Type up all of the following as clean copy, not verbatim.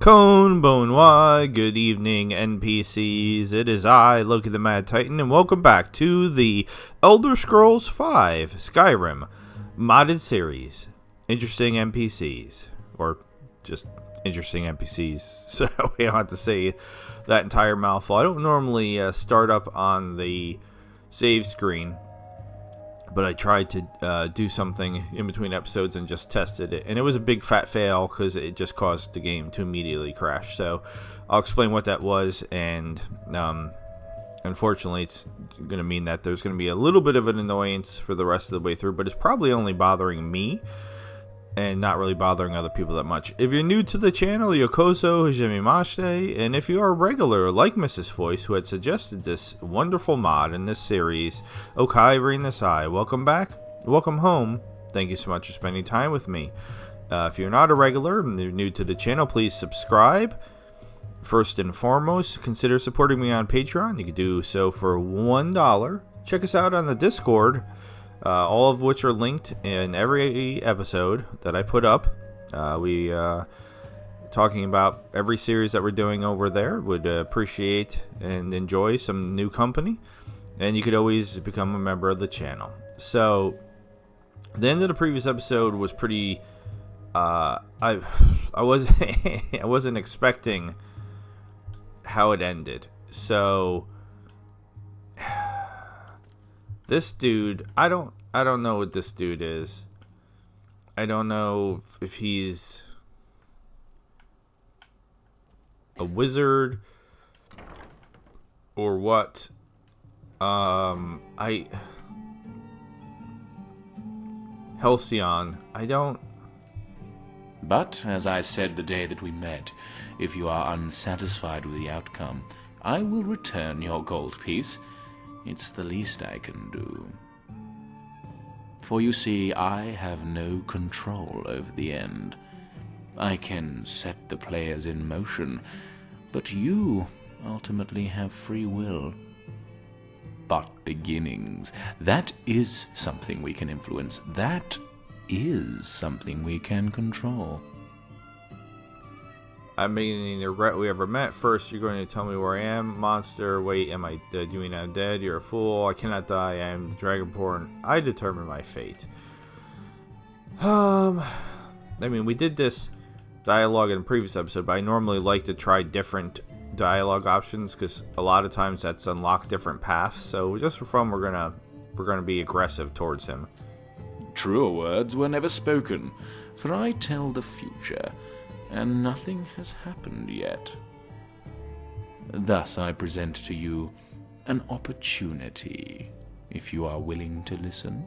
Cone Bonoi, good evening NPCs, it is I, Loki the Mad Titan, and welcome back to the Elder Scrolls V Skyrim modded series. Interesting NPCs, or just interesting NPCs, so we don't have to say that entire mouthful. I don't normally start up on the save screen, but I tried to do something in between episodes and just tested it. And it was a big fat fail because it just caused the game to immediately crash. So I'll explain what that was. And unfortunately, it's going to mean that there's going to be a little bit of an annoyance for the rest of the way through. But it's probably only bothering me and not really bothering other people that much. If you're new to the channel, Yokoso Hajimimashite, and if you are a regular like Mrs. Voice, who had suggested this wonderful mod in this series, Okai Rinasai, welcome back, welcome home. Thank you so much for spending time with me. If you're not a regular and you're new to the channel, please subscribe. First and foremost, consider supporting me on Patreon. You can do so for $1. Check us out on the Discord. All of which are linked in every episode that I put up. We talking about every series that we're doing over there. Would appreciate and enjoy some new company, and you could always become a member of the channel. So the end of the previous episode was pretty. I was I wasn't expecting how it ended. So. This dude, I don't know what this dude is. I don't know if he's a wizard or what. Halcyon, I don't. But, as I said the day that we met, if you are unsatisfied with the outcome, I will return your gold piece. It's the least I can do. For you see, I have no control over the end. I can set the players in motion, but you ultimately have free will. But beginnings, that is something we can influence. That is something we can control. I'm beginning to regret we ever met. First, you're going to tell me where I am. Monster, wait, am I dead? You mean I'm dead? You're a fool. I cannot die. I am the Dragonborn. I determine my fate. I mean, we did this dialogue in a previous episode, but I normally like to try different dialogue options because a lot of times that's unlock different paths. So just for fun, we're gonna be aggressive towards him. Truer words were never spoken, for I tell the future. And nothing has happened yet. Thus I present to you an opportunity, if you are willing to listen.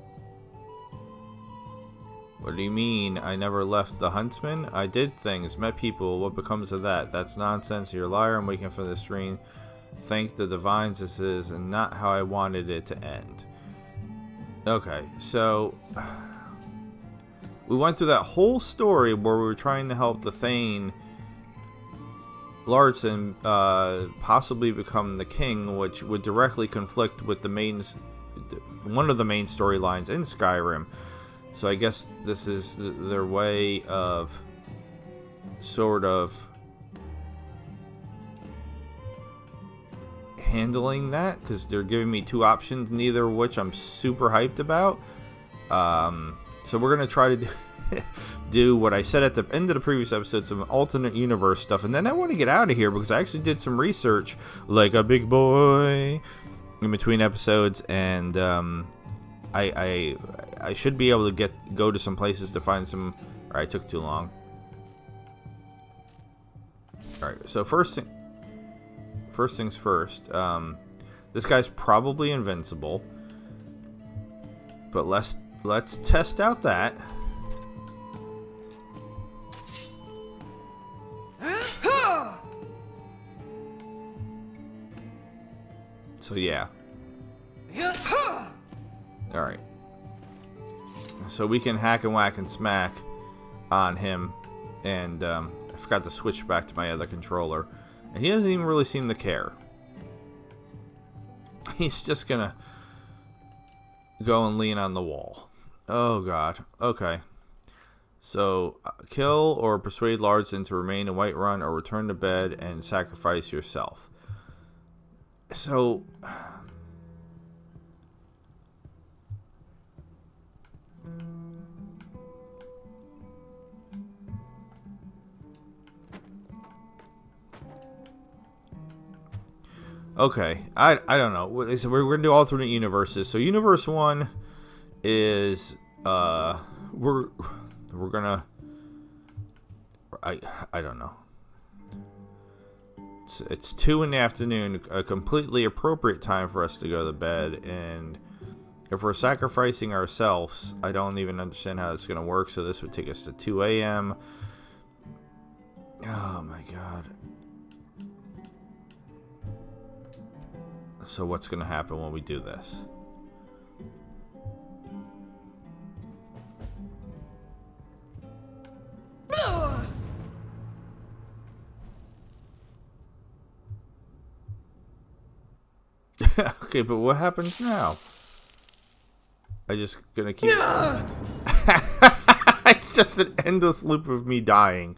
What do you mean? I never left the Huntsman? I did things, met people. What becomes of that? That's nonsense. You're a liar. I'm waking from this dream. Thank the divines this is, and not how I wanted it to end. Okay, so we went through that whole story where we were trying to help the Thane Larson possibly become the king, which would directly conflict with one of the main storylines in Skyrim. So I guess this is their way of sort of handling that, because they're giving me two options, neither of which I'm super hyped about. So we're going to try to do what I said at the end of the previous episode, some alternate universe stuff. And then I want to get out of here because I actually did some research like a big boy in between episodes. And I should be able to go to some places to find some... Alright, took too long. Alright, so first things first. This guy's probably invincible. But let's test out that. So yeah. Alright. So we can hack and whack and smack on him. And I forgot to switch back to my other controller. And he doesn't even really seem to care. He's just gonna go and lean on the wall. Oh god. Okay. So, kill or persuade Larson to remain in Whiterun or return to bed and sacrifice yourself. So, okay, I don't know. So we're going to do alternate universes. So universe 1 is we're going to I don't know. It's 2 in the afternoon, a completely appropriate time for us to go to bed, and if we're sacrificing ourselves, I don't even understand how it's going to work, so this would take us to 2 a.m. Oh my god. So what's going to happen when we do this? Okay, but what happens now? I just gonna keep... It's just an endless loop of me dying.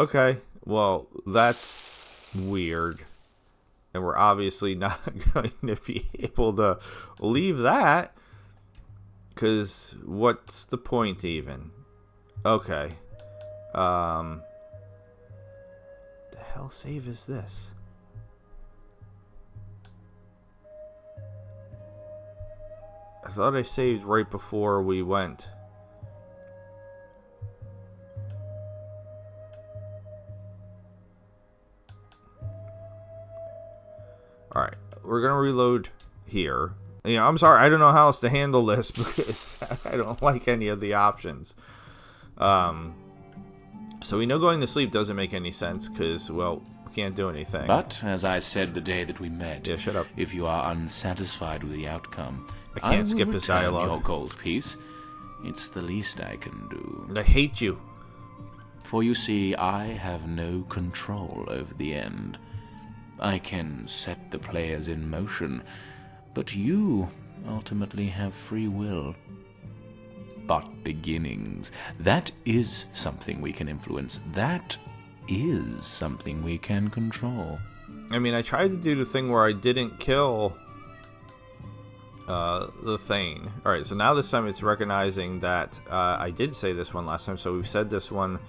Okay, well, that's weird. And we're obviously not going to be able to leave that. Because what's the point even? Okay. The hell save is this? I thought I saved right before we went. Alright, we're going to reload here. You know, I'm sorry, I don't know how else to handle this because I don't like any of the options. So we know going to sleep doesn't make any sense because, well, we can't do anything. But, as I said the day that we met, yeah, shut up. If you are unsatisfied with the outcome, I can't skip his dialogue. Your gold piece. It's the least I can do. I hate you. For you see, I have no control over the end. I can set the players in motion, but you ultimately have free will. But beginnings, that is something we can influence. That is something we can control. I mean, I tried to do the thing where I didn't kill the Thane. Alright, so now this time it's recognizing that I did say this one last time, so we've said this one.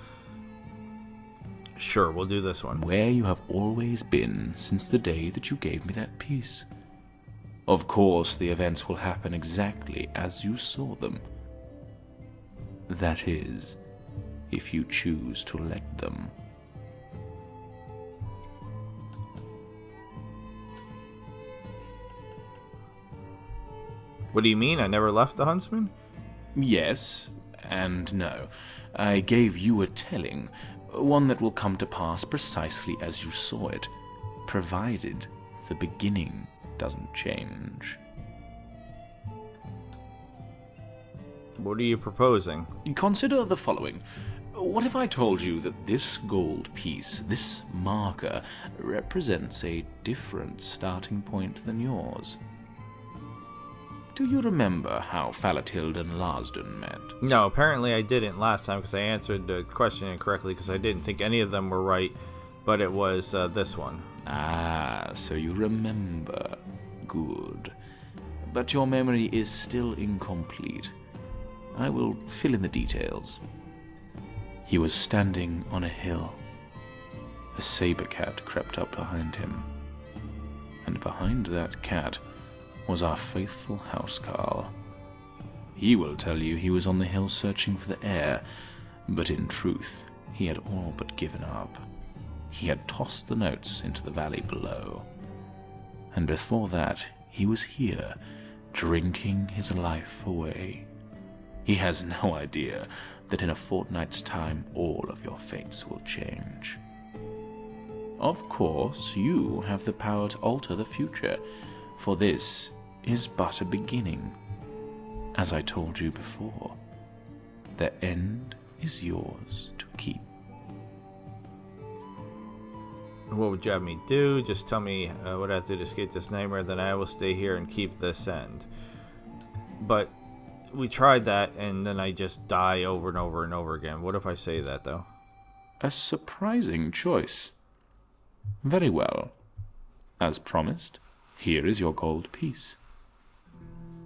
Sure, we'll do this one. Where you have always been since the day that you gave me that piece. Of course, the events will happen exactly as you saw them. That is, if you choose to let them. What do you mean? I never left the Huntsman? Yes, and no. I gave you a telling, one that will come to pass precisely as you saw it, provided the beginning doesn't change. What are you proposing? Consider the following. What if I told you that this gold piece, this marker, represents a different starting point than yours? Do you remember how Falatild and Larsden met? No, apparently I didn't last time because I answered the question incorrectly because I didn't think any of them were right, but it was this one. Ah, so you remember. Good. But your memory is still incomplete. I will fill in the details. He was standing on a hill. A saber cat crept up behind him. And behind that cat was our faithful housecarl. He will tell you he was on the hill searching for the heir, but in truth he had all but given up. He had tossed the notes into the valley below. And before that, he was here, drinking his life away. He has no idea that in a fortnight's time all of your fates will change. Of course, you have the power to alter the future, for this is but a beginning. As I told you before, the end is yours to keep. What would you have me do? Just tell me what I have to do to escape this nightmare, then I will stay here and keep this end. But we tried that, and then I just die over and over and over again. What if I say that, though? A surprising choice. Very well. As promised, here is your gold piece.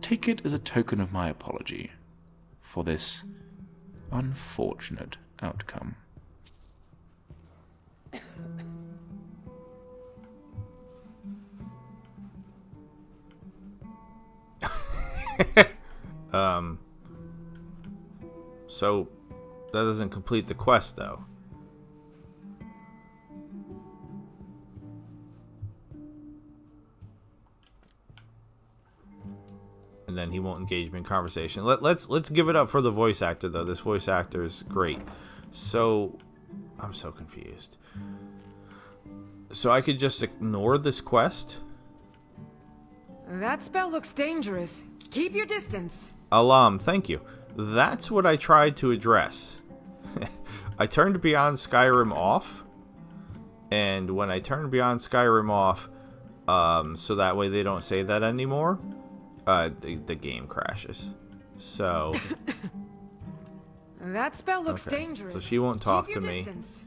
Take it as a token of my apology for this unfortunate outcome. So that doesn't complete the quest, though. And then he won't engage me in conversation. Let's give it up for the voice actor, though. This voice actor is great. So I'm so confused. So I could just ignore this quest? That spell looks dangerous. Keep your distance. Alam, thank you. That's what I tried to address. I turned Beyond Skyrim off. And when I turned Beyond Skyrim off, so that way they don't say that anymore, the game crashes. So... That spell looks okay. dangerous. So she won't talk Keep your to me. distance.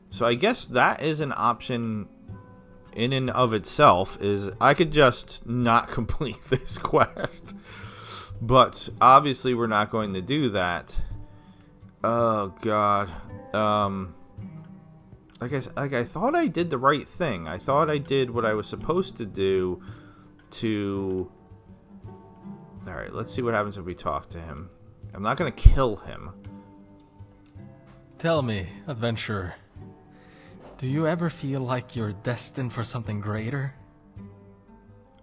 So I guess that is an option in and of itself, is I could just not complete this quest. But obviously we're not going to do that. Oh god. Like I thought I did the right thing. I thought I did what I was supposed to do to... Alright, let's see what happens if we talk to him. I'm not going to kill him. Tell me, adventurer, do you ever feel like you're destined for something greater?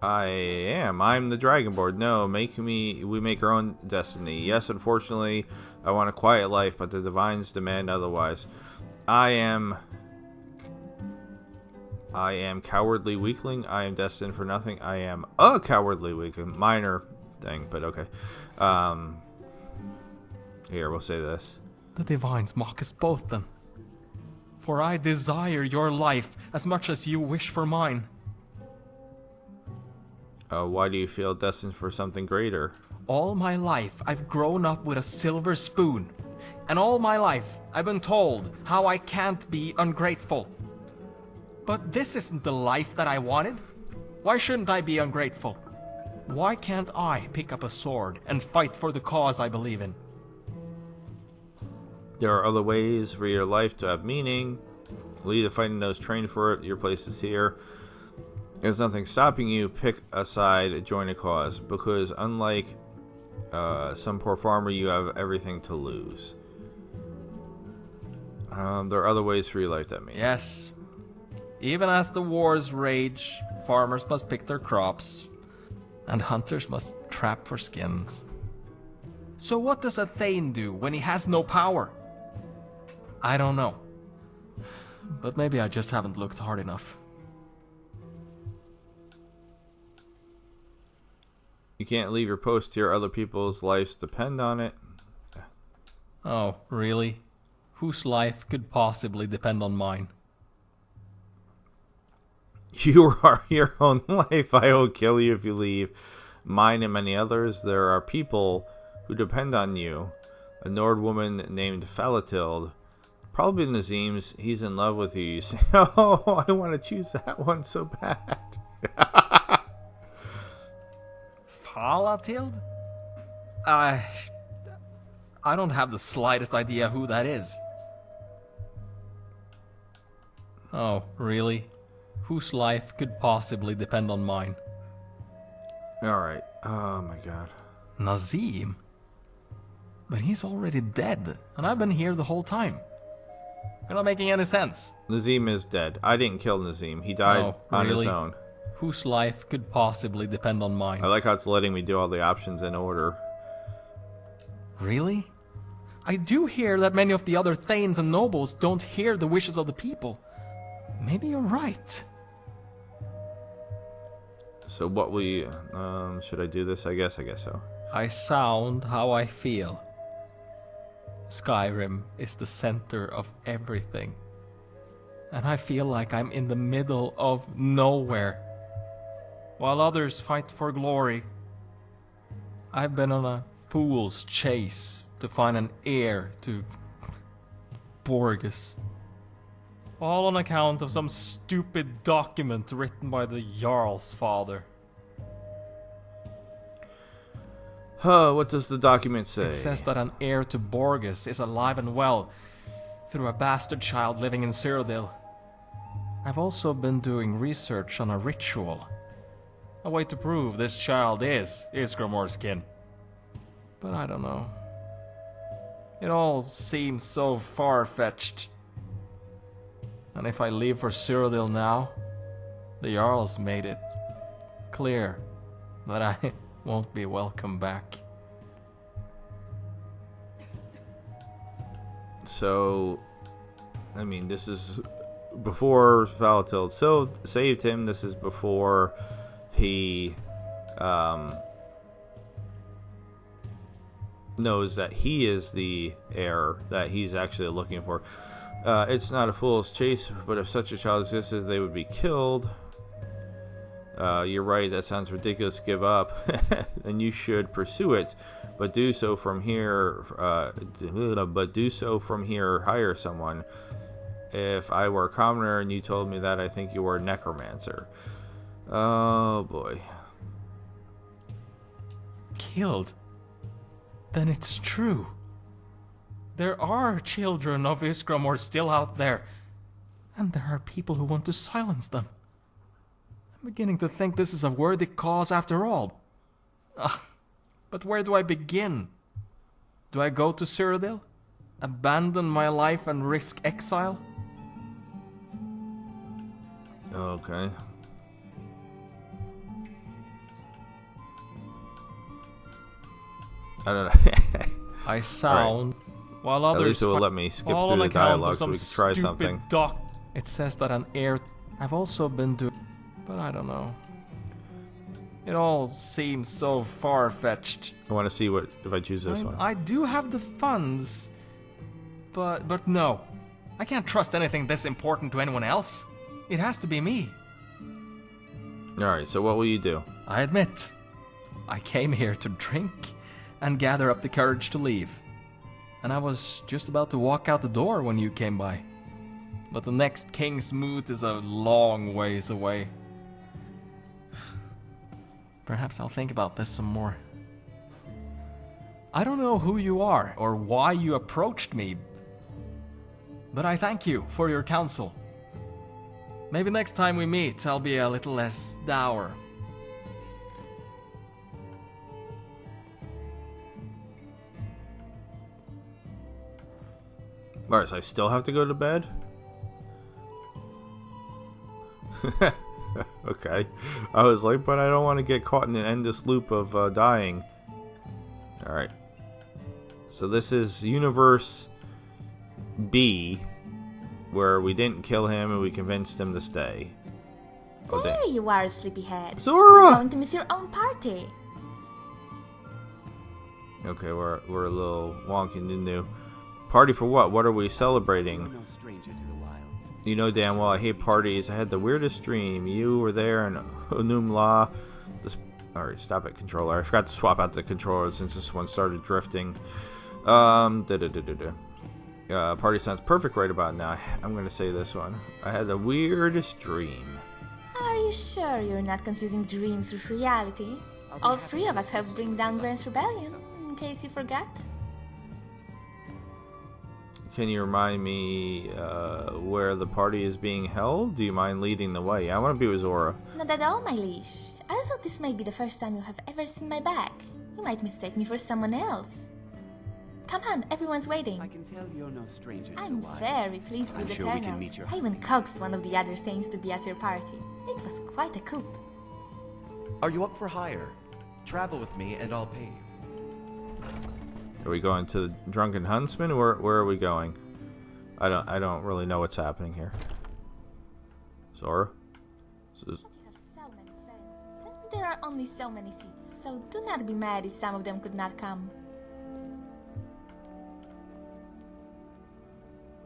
I am. I'm the Dragonborn. No, we make our own destiny. Yes, unfortunately, I want a quiet life, but the divines demand otherwise. I am cowardly weakling. I am destined for nothing. I am a cowardly weakling. Minor thing, but okay. Here, we'll say this. The divines mock us both then. For I desire your life as much as you wish for mine. Why do you feel destined for something greater? All my life, I've grown up with a silver spoon. And all my life, I've been told how I can't be ungrateful. But this isn't the life that I wanted. Why shouldn't I be ungrateful? Why can't I pick up a sword and fight for the cause I believe in? There are other ways for your life to have meaning. Lead a fighting those trained for it. Your place is here. There's nothing stopping you. Pick a side, join a cause. Because unlike some poor farmer, you have everything to lose. There are other ways for your life to have meaning. Yes. Even as the wars rage, farmers must pick their crops, and hunters must trap for skins. So what does a Thane do when he has no power? I don't know. But maybe I just haven't looked hard enough. You can't leave your post here. Other people's lives depend on it. Oh, really? Whose life could possibly depend on mine? You are your own life. I will kill you if you leave. Mine and many others. There are people who depend on you. A Nord woman named Falatild. Probably Nazim's. He's in love with you. You say, oh, I want to choose that one so bad. Falatild? I don't have the slightest idea who that is. Oh, really? Whose life could possibly depend on mine? Alright. Oh my god. Nazim? But he's already dead, and I've been here the whole time. You're not making any sense. Nazim is dead. I didn't kill Nazim. He died on his own. Whose life could possibly depend on mine? I like how it's letting me do all the options in order. Really? I do hear that many of the other Thanes and nobles don't hear the wishes of the people. Maybe you're right. So what we... should I do this? I guess so. I sound how I feel. Skyrim is the center of everything. And I feel like I'm in the middle of nowhere. While others fight for glory, I've been on a fool's chase to find an heir to Borges. All on account of some stupid document written by the Jarl's father. What does the document say? It says that an heir to Borges is alive and well through a bastard child living in Cyrodiil. I've also been doing research on a ritual. A way to prove this child is Isgramore's kin. But I don't know. It all seems so far-fetched. And if I leave for Cyrodiil now, the Jarl's made it clear that I won't be welcome back. So, I mean, this is before Valatil saved him. This is before he knows that he is the heir that he's actually looking for. It's not a fool's chase, but if such a child existed, they would be killed. You're right, that sounds ridiculous to give up, and you should pursue it, but do so from here. Hire someone. If I were a commoner and you told me that, I think you were a necromancer. Oh boy. Killed? Then it's true. There are children of Isgramor still out there, and there are people who want to silence them. I'm beginning to think this is a worthy cause after all. But where do I begin? Do I go to Cyrodiil? Abandon my life and risk exile? Okay. I don't know. I sound, while others... At least it will let me skip through the dialogue so we can try something. It says that an heir... I've also been doing... But I don't know. It all seems so far-fetched. I want to see what if I choose this one. I do have the funds, but no. I can't trust anything this important to anyone else. It has to be me. Alright, so what will you do? I admit, I came here to drink and gather up the courage to leave. And I was just about to walk out the door when you came by. But the next King's Moot is a long ways away. Perhaps I'll think about this some more. I don't know who you are or why you approached me, but I thank you for your counsel. Maybe next time we meet, I'll be a little less dour. Alright, so I still have to go to bed? Okay. I was like, but I don't want to get caught in an endless loop of dying. Alright. So this is Universe B, where we didn't kill him and we convinced him to stay. Oh, there you are, sleepyhead. Zora! You're going to miss your own party. Okay, we're a little wonky new. Party for what? What are we celebrating? You know damn well I hate parties. I had the weirdest dream. You were there and Onum La. Alright, stop it, controller. I forgot to swap out the controller since this one started drifting. Party sounds perfect right about now. I'm gonna say this one. I had the weirdest dream. Are you sure you're not confusing dreams with reality? All three of us helped bring down Grant's rebellion, in case you forgot. Can you remind me where the party is being held? Do you mind leading the way? I want to be with Zora. Not at all, my liege. I thought this might be the first time you have ever seen my back. You might mistake me for someone else. Come on, everyone's waiting. I can tell you're no stranger to I'm the wilds. very pleased with the turnout. I even coaxed one of the other things to be at your party. It was quite a coup. Are you up for hire? Travel with me and I'll pay you. Are we going to the Drunken Huntsman, or where are we going? I don't really know what's happening here. Zora? You have so many friends, and there are only so many seats, so do not be mad if some of them could not come.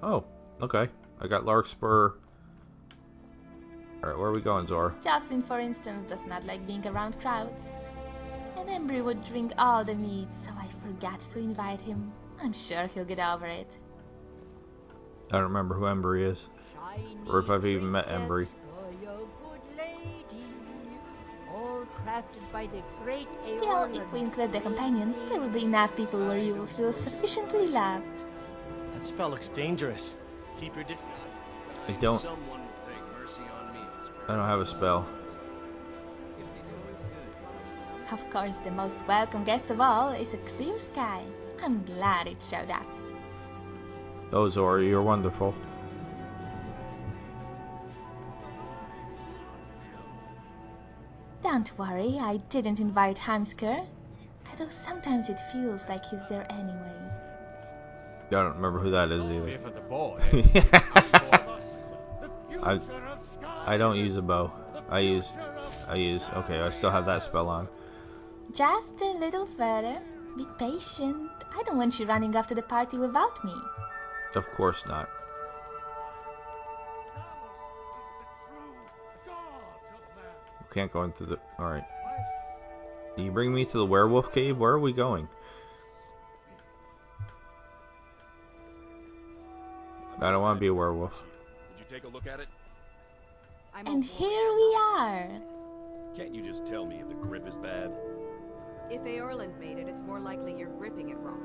Oh, okay. I got Larkspur. Alright, where are we going, Zora? Jocelyn, for instance, does not like being around crowds. And Embry would drink all the mead, so I forgot to invite him. I'm sure he'll get over it. I don't remember who Embry is. Or if I've even met Embry. Still, if we include the companions, there will be enough people where you will feel sufficiently loved. That spell looks dangerous. Keep your distance. I don't have a spell. Of course, the most welcome guest of all is a clear sky. I'm glad it showed up. Oh, Zora, you're wonderful. Don't worry, I didn't invite Hamsker. Although sometimes it feels like he's there anyway. I don't remember who that is either. For the boy. I don't use a bow. I use. Okay, I still have that spell on. Just a little further. Be patient. I don't want you running off to the party without me. Of course not. Can't go into the... Alright. You bring me to the werewolf cave? Where are we going? I don't want to be a werewolf. Did you take a look at it? And here we are. Can't you just tell me if the grip is bad? If Aorland made it, it's more likely you're gripping it wrong.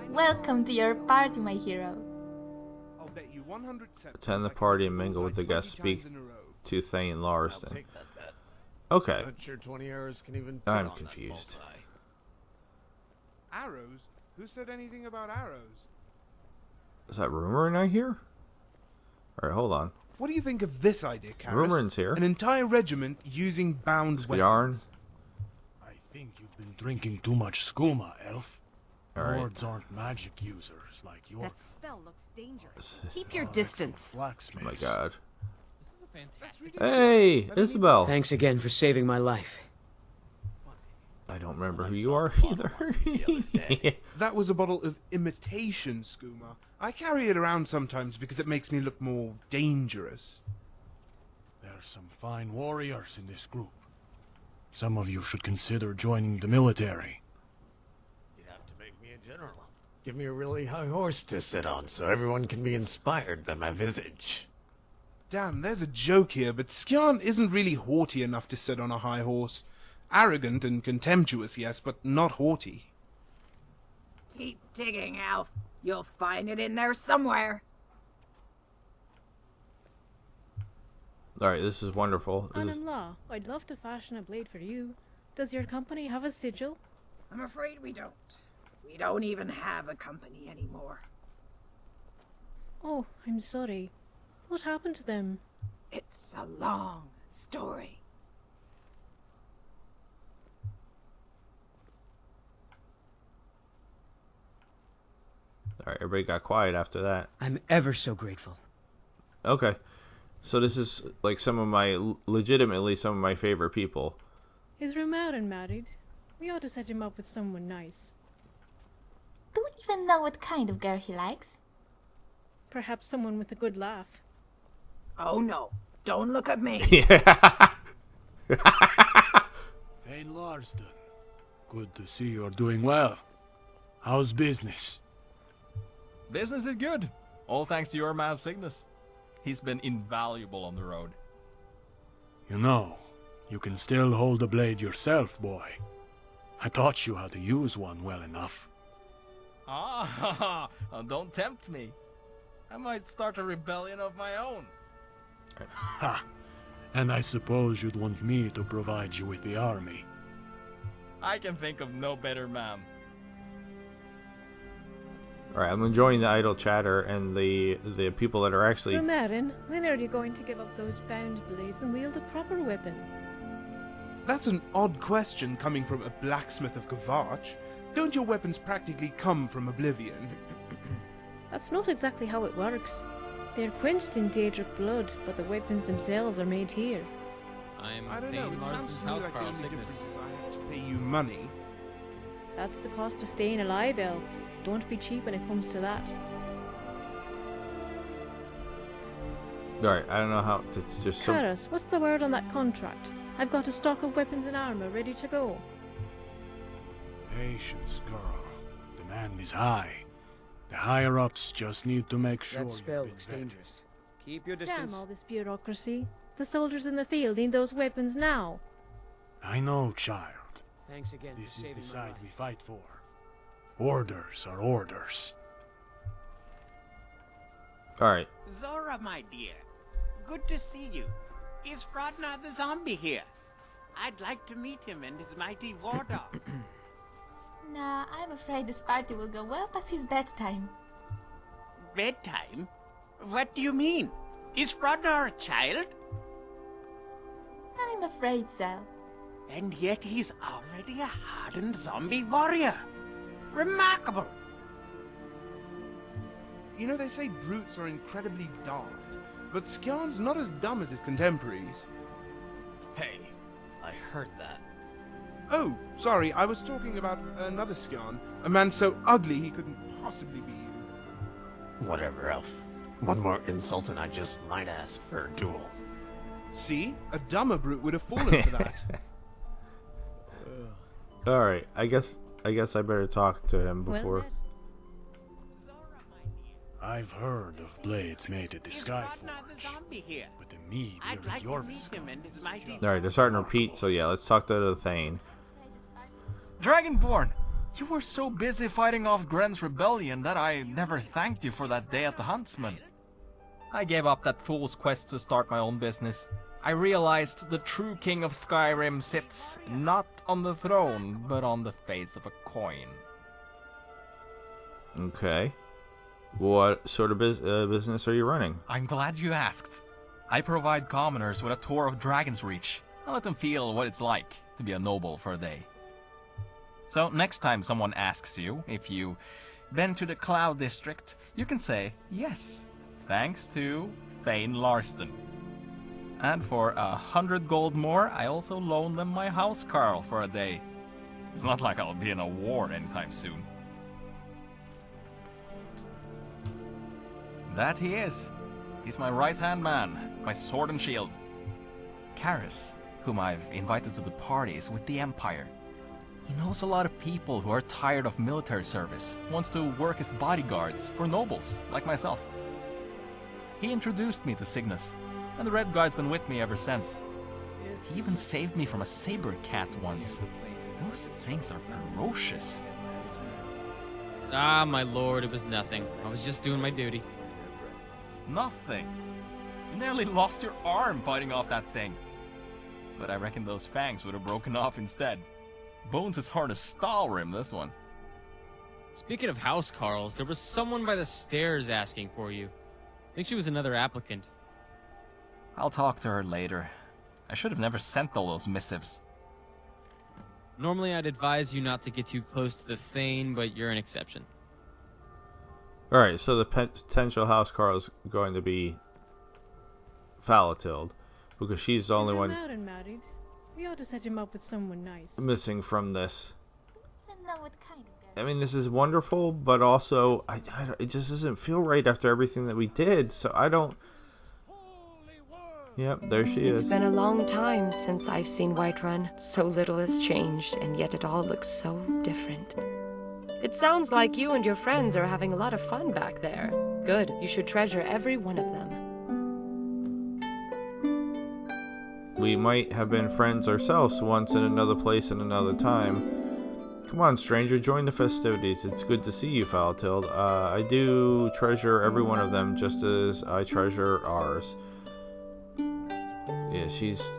Welcome to your party, my hero. I'll bet you 100 Attend the party and mingle with the guests. Speak to Thane Larston. Okay. Not sure 20 arrows can even I'm confused. Arrows? Who said anything about arrows? Is that Rumorin I hear? Alright, hold on. What do you think of this idea, Karis? Rumorin's here. An entire regiment using bound weapons. Yarn. I think you've been drinking too much skooma, elf. All right. Lords aren't magic users like you. That spell looks dangerous. Keep your distance. Oh my god. This is a fantastic. Hey, Isabel. Thanks again for saving my life. I don't remember who you are either. That was a bottle of imitation skooma. I carry it around sometimes because it makes me look more dangerous. There's some fine warriors in this group. Some of you should consider joining the military. You'd have to make me a general. Give me a really high horse to sit on so everyone can be inspired by my visage. Dan, there's a joke here, but Skjarn isn't really haughty enough to sit on a high horse. Arrogant and contemptuous, yes, but not haughty. Keep digging, Elf. You'll find it in there somewhere. Alright, this is wonderful. This is... Son-in-law, I'd love to fashion a blade for you. Does your company have a sigil? I'm afraid we don't. We don't even have a company anymore. Oh, I'm sorry. What happened to them? It's a long story. Alright, everybody got quiet after that. I'm ever so grateful. Okay. So this is like legitimately some of my favorite people. Is Rumarin married? We ought to set him up with someone nice. Do we even know what kind of girl he likes? Perhaps someone with a good laugh. Oh no, don't look at me. Hey, Larston. Good to see you're doing well. How's business? Business is good. All thanks to your man Cygnus. He's been invaluable on the road. You know, you can still hold a blade yourself, boy. I taught you how to use one well enough. Ah, don't tempt me. I might start a rebellion of my own. Ha! And I suppose you'd want me to provide you with the army. I can think of no better man. Alright, I'm enjoying the idle chatter and the people that are actually... Rumarin, when are you going to give up those bound blades and wield a proper weapon? That's an odd question coming from a blacksmith of Kvatch. Don't your weapons practically come from oblivion? That's not exactly how it works. They're quenched in Daedric blood, but the weapons themselves are made here. I don't know, it sounds to me like the only difference is I have to pay you money. That's the cost of staying alive, Elf. Don't be cheap when it comes to that. Alright, I don't know how... It's just so... Karas, what's the word on that contract? I've got a stock of weapons and armor ready to go. Patience, girl. Demand is high. The higher-ups just need to make sure That spell you've looks been vetted. dangerous. Keep your Damn distance. all this bureaucracy. The soldiers in the field need those weapons now. I know, child. Thanks again This for is saving the my side life. we fight for. Orders are orders. Alright. Zora, my dear. Good to see you. Is Frodnar the zombie here? I'd like to meet him and his mighty war dog. Nah, I'm afraid this party will go well past his bedtime. Bedtime? What do you mean? Is Frodnar a child? I'm afraid so. And yet he's already a hardened zombie warrior. Remarkable. You know, they say brutes are incredibly daft, but Skjarn's not as dumb as his contemporaries. Hey, I heard that. Oh, sorry, I was talking about another Skjarn. A man so ugly he couldn't possibly be you. Whatever, Elf. One more insult and I just might ask for a duel. See? A dumber brute would have fallen for that. Alright, I guess I better talk to him before. I've heard of blades made at the Skyforge, but the mead I'd here like at to your meet him and his mighty... Alright, they're starting to repeat, so yeah, let's talk to the Thane. Dragonborn, you were so busy fighting off Gren's rebellion that I never thanked you for that day at the Huntsman. I gave up that fool's quest to start my own business. I realized the true king of Skyrim sits not on the throne, but on the face of a coin. Okay. What sort of business are you running? I'm glad you asked. I provide commoners with a tour of Dragon's Reach. I let them feel what it's like to be a noble for a day. So next time someone asks you if you've been to the Cloud District, you can say, yes, thanks to Thane Larston. And for 100 gold more, I also loan them my housecarl for a day. It's not like I'll be in a war anytime soon. That he is. He's my right-hand man, my sword and shield. Karis, whom I've invited to the parties with the Empire. He knows a lot of people who are tired of military service, wants to work as bodyguards for nobles, like myself. He introduced me to Cygnus, and the Red Guard's been with me ever since. He even saved me from a saber cat once. Those things are ferocious. Ah, my lord, it was nothing. I was just doing my duty. Nothing. You nearly lost your arm fighting off that thing. But I reckon those fangs would have broken off instead. Bones as hard as Stalrim, this one. Speaking of housecarls, there was someone by the stairs asking for you. I think she was another applicant. I'll talk to her later. I should have never sent all those missives. Normally I'd advise you not to get too close to the Thane, but you're an exception. Alright, so the potential housecarl is going to be Falatild, because she's the only one Out and married. We ought to set him up with someone nice. missing from this. I don't know what kind of girl. I mean, this is wonderful, but also, it just doesn't feel right after everything that we did, so I don't... Yep, there she is. It's been a long time since I've seen Whiterun. So little has changed, and yet it all looks so different. It sounds like you and your friends are having a lot of fun back there. Good. You should treasure every one of them. We might have been friends ourselves once in another place in another time. Come on, stranger, join the festivities. It's good to see you, Falatild. I do treasure every one of them just as I treasure ours. Yeah, she's...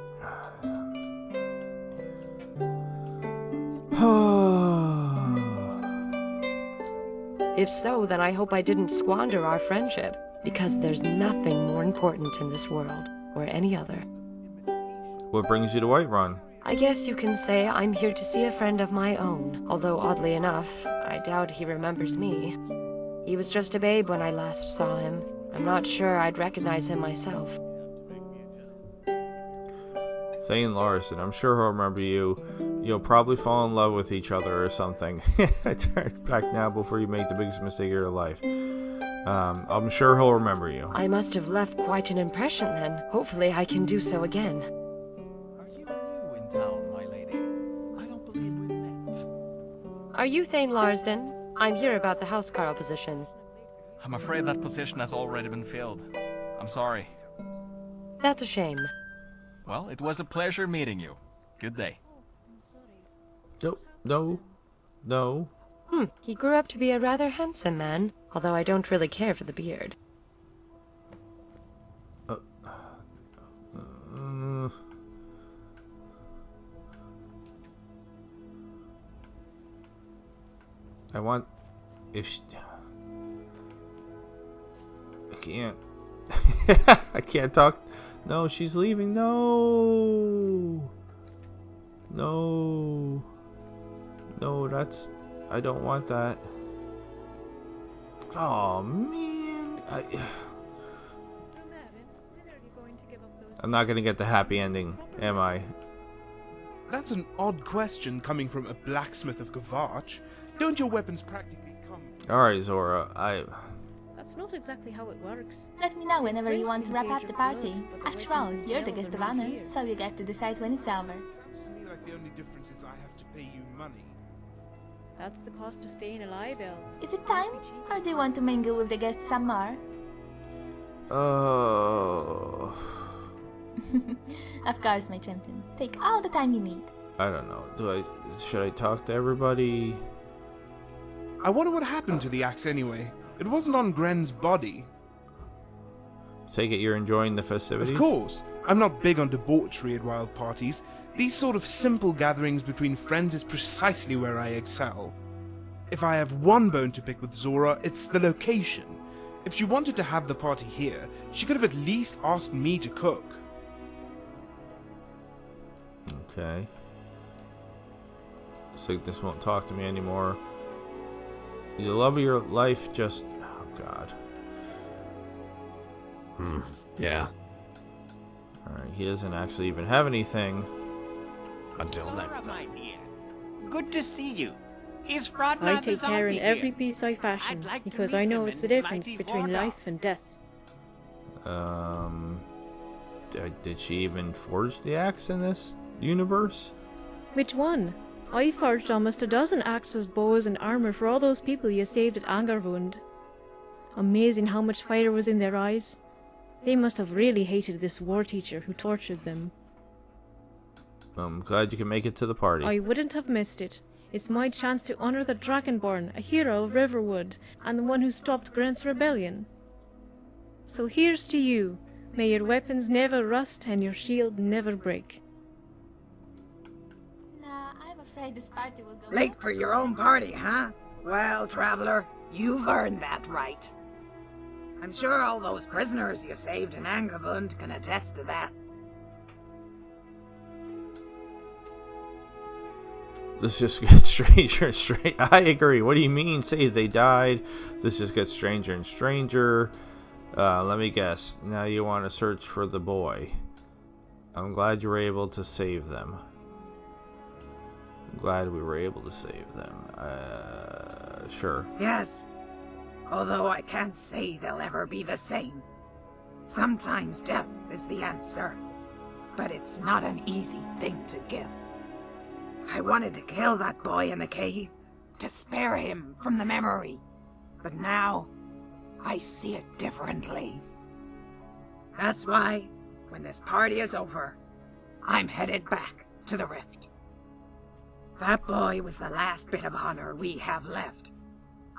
If so, then I hope I didn't squander our friendship, because there's nothing more important in this world, or any other. What brings you to Whiterun? I guess you can say I'm here to see a friend of my own, although oddly enough, I doubt he remembers me. He was just a babe when I last saw him. I'm not sure I'd recognize him myself. Thane Larson, I'm sure he'll remember you. You'll probably fall in love with each other or something. Turn back now before you make the biggest mistake of your life. I'm sure he'll remember you. I must have left quite an impression then. Hopefully I can do so again. Are you new in town, my lady? I don't believe we met. Are you Thane Larsden? I'm here about the housecarl position. I'm afraid that position has already been filled. I'm sorry. That's a shame. Well, it was a pleasure meeting you. Good day. No. He grew up to be a rather handsome man, although I don't really care for the beard. I want... I can't... I can't talk... No, she's leaving. No, that's... I don't want that. Oh, man. I'm not gonna get the happy ending, am I? That's an odd question coming from a blacksmith of Gavarch. Don't your weapons practically come... Alright, Zora, That's not exactly how it works. Let me know whenever you want to wrap up the party. After all, you're the guest of honor, so you get to decide when it's over. Sounds to me like the only difference is I have to pay you money. That's the cost of staying alive, Elf. Is it time? Or do you want to mingle with the guests some more? Oh... Of course, my champion. Take all the time you need. I don't know. Should I talk to everybody? I wonder what happened to the axe anyway. It wasn't on Gren's body. Take it you're enjoying the festivities? Of course. I'm not big on debauchery at wild parties. These sort of simple gatherings between friends is precisely where I excel. If I have one bone to pick with Zora, it's the location. If she wanted to have the party here, she could have at least asked me to cook. Okay. Cygnus won't talk to me anymore. The love of your life just... Oh, God. Yeah. Alright, he doesn't actually even have anything. Until next Nayara, my time. dear. Good to see you. Is Frodnar I the take care in zombie every here? piece I fashion, I'd like to because meet I know him it's and the his difference mighty between warder. life and death. Did she even forge the axe in this universe? Which one? I forged almost a dozen axes, bows, and armor for all those people you saved at Angervund. Amazing how much fire was in their eyes. They must have really hated this war teacher who tortured them. I'm glad you can make it to the party. I wouldn't have missed it. It's my chance to honor the Dragonborn, a hero of Riverwood, and the one who stopped Grant's rebellion. So here's to you. May your weapons never rust and your shield never break. Nah, I'm afraid this party will go... Late for your own party, huh? Well, traveler, you've earned that right. I'm sure all those prisoners you saved in Angevund can attest to that. This just gets stranger and stranger. I agree. What do you mean? Say they died. This just gets stranger and stranger. Let me guess. Now you want to search for the boy. I'm glad you were able to save them. I'm glad we were able to save them. Sure. Yes. Although I can't say they'll ever be the same. Sometimes death is the answer. But it's not an easy thing to give. I wanted to kill that boy in the cave, to spare him from the memory. But now, I see it differently. That's why, when this party is over, I'm headed back to the Rift. That boy was the last bit of honor we have left.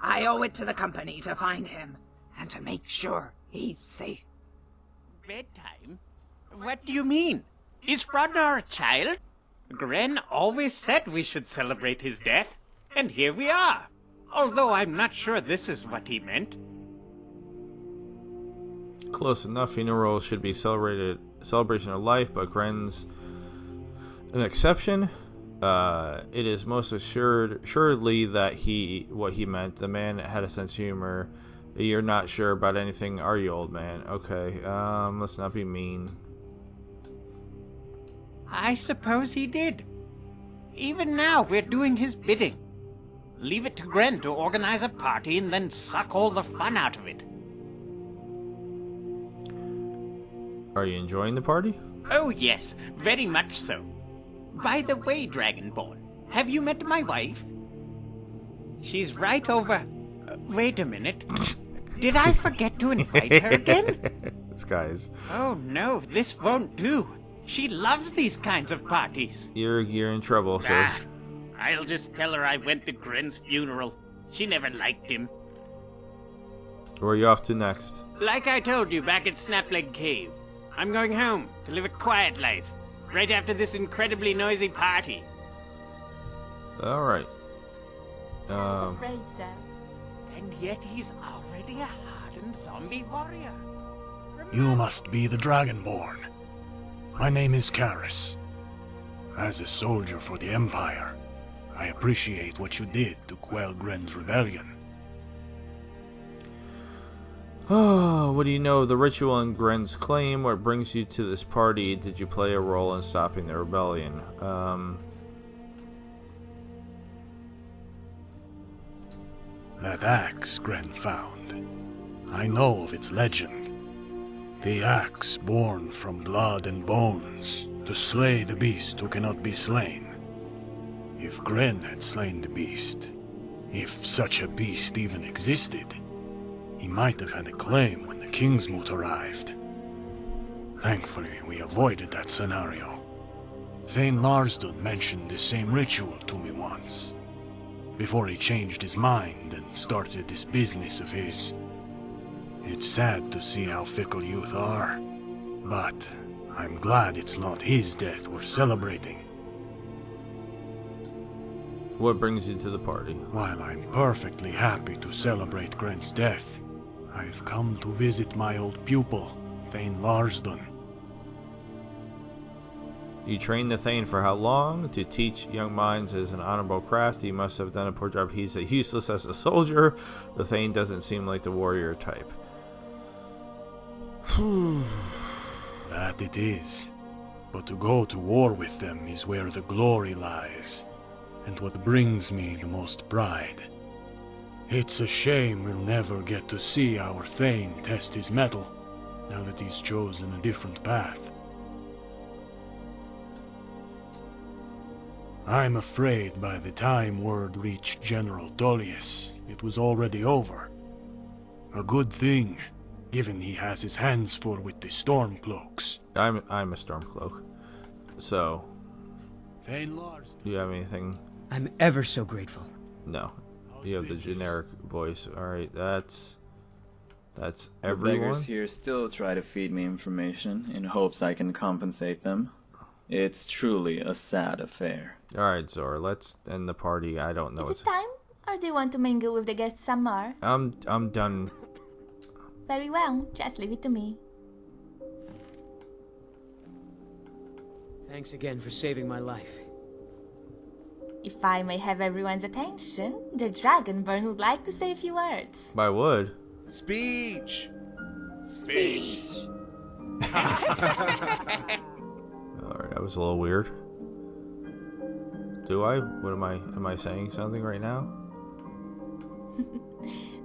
I owe it to the company to find him, and to make sure he's safe. Bedtime? What do you mean? Is Frodnar a child? Gren always said we should celebrate his death, and here we are. Although I'm not sure this is what he meant. Close enough. Funeral should be celebration of life, but Gren's an exception. It is most assuredly that what he meant. The man had a sense of humor. You're not sure about anything, are you, old man? Okay, let's not be mean. I suppose he did. Even now, we're doing his bidding. Leave it to Gren to organize a party and then suck all the fun out of it. Are you enjoying the party? Oh yes, very much so. By the way, Dragonborn, have you met my wife? She's right over... wait a minute. Did I forget to invite her again? This guy's... Oh no, this won't do. She loves these kinds of parties. You're in trouble, sir. I'll just tell her I went to Gren's funeral. She never liked him. Where are you off to next? Like I told you back at Snapleg Cave, I'm going home to live a quiet life, right after this incredibly noisy party. Alright. I'm afraid so. And yet he's already a hardened zombie warrior. You must be the Dragonborn. My name is Karis. As a soldier for the Empire, I appreciate what you did to quell Gren's rebellion. Oh, what do you know of the ritual and Gren's claim? What brings you to this party? Did you play a role in stopping the rebellion? That axe Gren found. I know of its legend. The axe born from blood and bones, to slay the beast who cannot be slain. If Gren had slain the beast, if such a beast even existed, he might have had a claim when the Kingsmoot arrived. Thankfully, we avoided that scenario. Thane Larsdon mentioned the same ritual to me once, before he changed his mind and started this business of his. It's sad to see how fickle youth are, but I'm glad it's not his death we're celebrating. What brings you to the party? While I'm perfectly happy to celebrate Gren's death, I've come to visit my old pupil, Thane Larsdon. You trained the Thane for how long? To teach young minds is an honorable craft. You must have done a poor job. He's useless as a soldier. The Thane doesn't seem like the warrior type. That it is. But to go to war with them is where the glory lies, and what brings me the most pride. It's a shame we'll never get to see our Thane test his mettle, now that he's chosen a different path. I'm afraid by the time word reached General Dolius, it was already over. A good thing, given he has his hands full with the Stormcloaks. I'm a Stormcloak. So, Thane Lars, do you have anything? I'm ever so grateful. No. You have the generic voice. Alright, that's The everyone. beggars here still try to feed me information in hopes I can compensate them. It's truly a sad affair. Alright, Zora, let's end the party. I don't know. Is it time? Or do you want to mingle with the guests some more? I'm done. Very well, just leave it to me. Thanks again for saving my life. If I may have everyone's attention, the Dragonborn would like to say a few words. I would. Speech! Speech! Alright, that was a little weird. Do I? What am I saying something right now?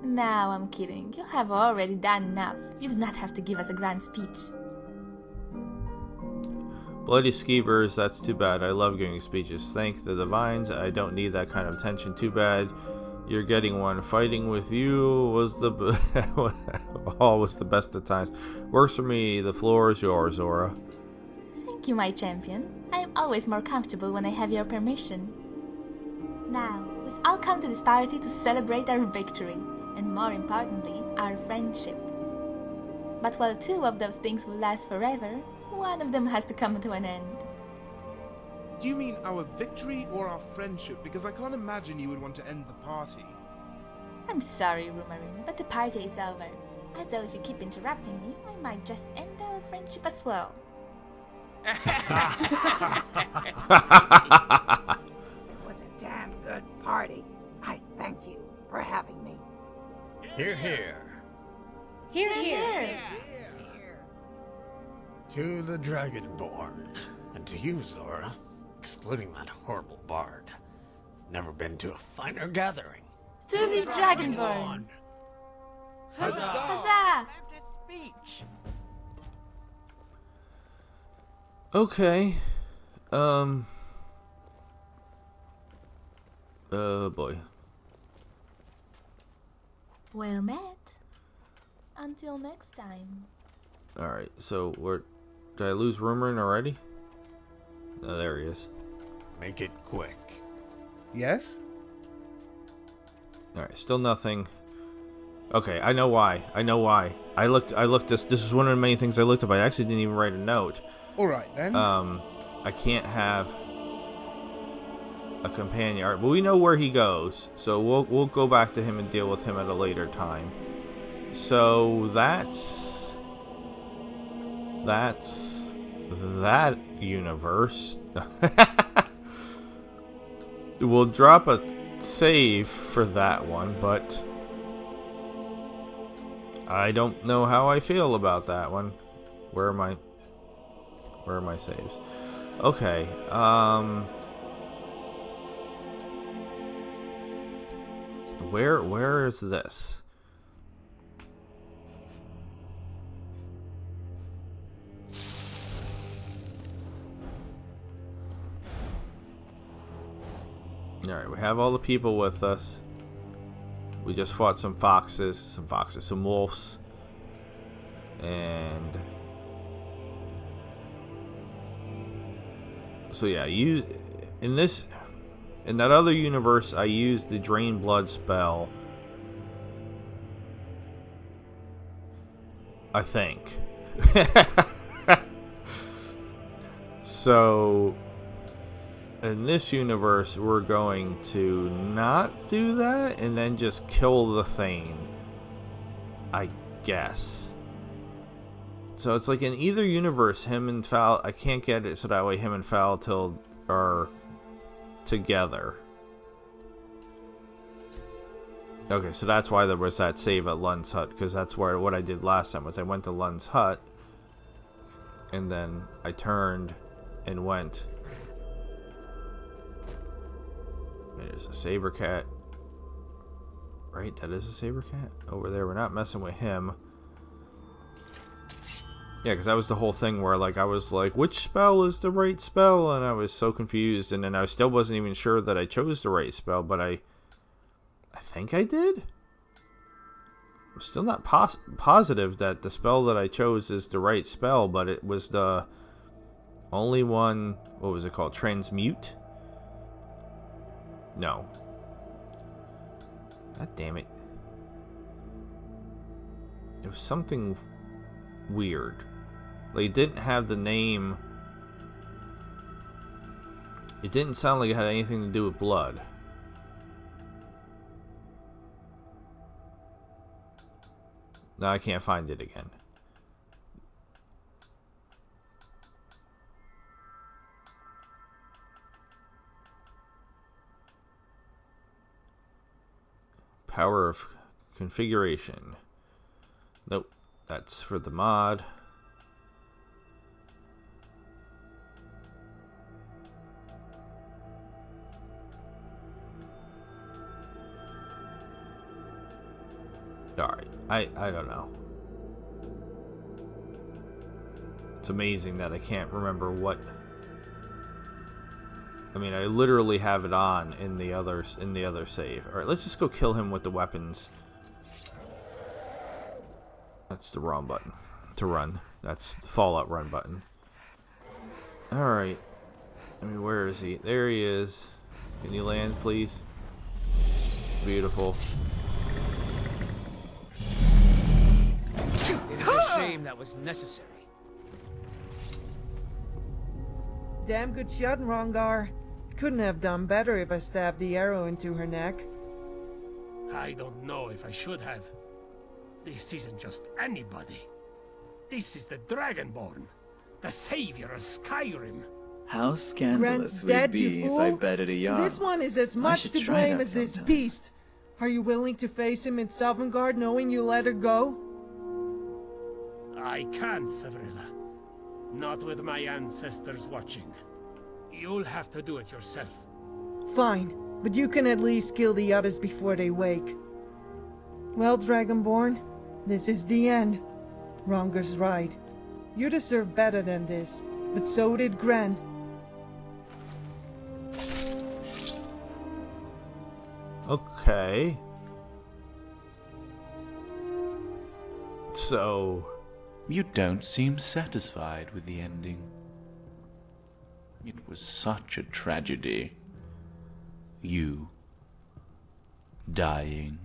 Now I'm kidding. You have already done enough. You do not have to give us a grand speech. Bloody skeevers, that's too bad. I love giving speeches. Thank the divines. I don't need that kind of attention. Too bad you're getting one. Fighting with you was the was the best of times. Works for me. The floor is yours, Zora. Thank you, my champion. I am always more comfortable when I have your permission. Now, we've all come to this party to celebrate our victory, and more importantly, our friendship. But while two of those things will last forever, one of them has to come to an end. Do you mean our victory or our friendship? Because I can't imagine you would want to end the party. I'm sorry, Rumarin, but the party is over. Although if you keep interrupting me, I might just end our friendship as well. It was a damn good party. I thank you for having me. Hear, hear. Hear, hear. To the Dragonborn, and to you, Zora, excluding that horrible bard. Never been to a finer gathering. To the Dragonborn! Huzzah! Huzzah! Speech. Okay. Oh boy. Well met. Until next time. Alright, so did I lose Rumorin already? Oh, there he is. Make it quick. Yes? Alright, still nothing. Okay, I know why. I looked this is one of the many things I looked up. I actually didn't even write a note. Alright then. I can't have a companion. Alright, but we know where he goes. So we'll go back to him and deal with him at a later time. So that's that universe. We'll drop a save for that one, but I don't know how I feel about that one. Where are my saves? Okay. Where is this? Alright, we have all the people with us. We just fought some wolves. And so yeah, in that other universe I used the drain blood spell. I think. So in this universe, we're going to not do that and then just kill the Thane, I guess. So it's like in either universe, him and Foul, I can't get it so that way him and Foul are together. Okay, so that's why there was that save at Lund's hut, because that's what I did last time was I went to Lund's hut and then I turned and went. There's a saber cat. Right, that is a saber cat over there. We're not messing with him. Yeah, because that was the whole thing where like I was like, which spell is the right spell? And I was so confused, and then I still wasn't even sure that I chose the right spell, but I think I did. I'm still not positive that the spell that I chose is the right spell, but it was the only one. What was it called? Transmute? No. God damn it. It was something weird. Like, it didn't have the name. It didn't sound like it had anything to do with blood. No, I can't find it again. Power of configuration. Nope, that's for the mod. Alright, I don't know. It's amazing that I can't remember what. I mean, I literally have it on in the other save. All right, let's just go kill him with the weapons. That's the wrong button to run. That's the Fallout run button. All right. I mean, where is he? There he is. Can you land, please? Beautiful. It is a shame that was necessary. Damn good shot, Rongar. Couldn't have done better if I stabbed the arrow into her neck. I don't know if I should have. This isn't just anybody. This is the Dragonborn, the savior of Skyrim. How scandalous Grant's would it dead, be you if fool. I betted a yarn? This one is as I much should to try blame that as this sometime. beast. Are you willing to face him in Sovngarde knowing you let her go? I can't, Severilla. Not with my ancestors watching. You'll have to do it yourself. Fine, but you can at least kill the others before they wake. Well, Dragonborn, this is the end. Rongar's right. You deserve better than this, but so did Gran. Okay. So... You don't seem satisfied with the ending. It was such a tragedy. You... dying.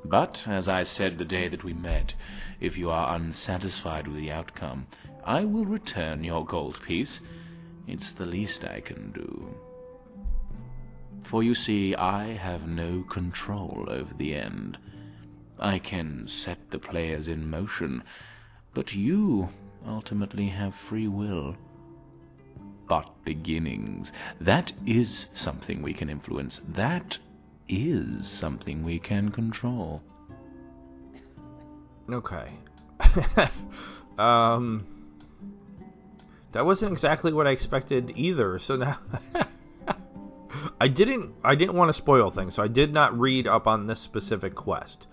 But, as I said the day that we met, if you are unsatisfied with the outcome, I will return your gold piece. It's the least I can do. For you see, I have no control over the end. I can set the players in motion, but you ultimately have free will. But beginnings, that is something we can influence. That is something we can control. Okay. That wasn't exactly what I expected either, so now... I didn't want to spoil things, so I did not read up on this specific quest.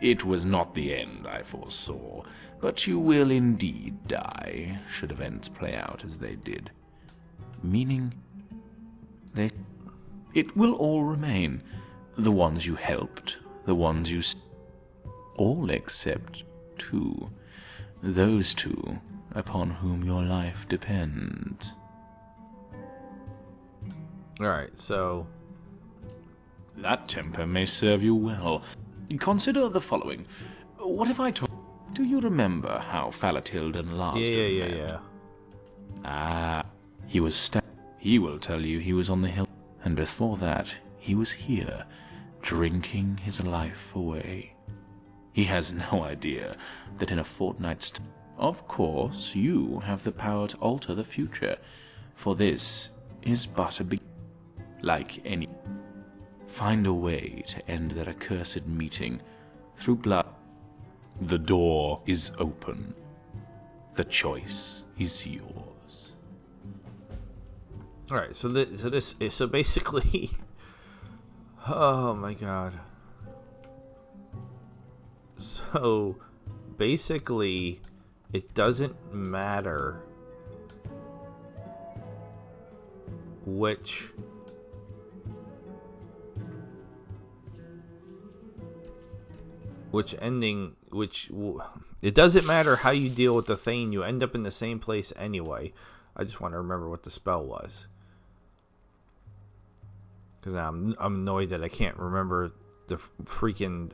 It was not the end I foresaw, but you will indeed die, should events play out as they did. Meaning, it will all remain. The ones you helped, the ones you... all except two. Those two upon whom your life depends. Alright, so... That temper may serve you well. Consider the following. What if I told... Do you remember how Falatildan last Yeah. Ah, he was He will tell you he was on the hill. And before that, he was here, drinking his life away. He has no idea that in a fortnight's time... Of course, you have the power to alter the future, for this is but a beginning. Like any... Find a way to end their accursed meeting through blood. The door is open. The choice is yours. Alright, so basically... Oh my god. So, basically, it doesn't matter which... It doesn't matter how you deal with the thing, you end up in the same place anyway. I just want to remember what the spell was. Because I'm annoyed that I can't remember the freaking...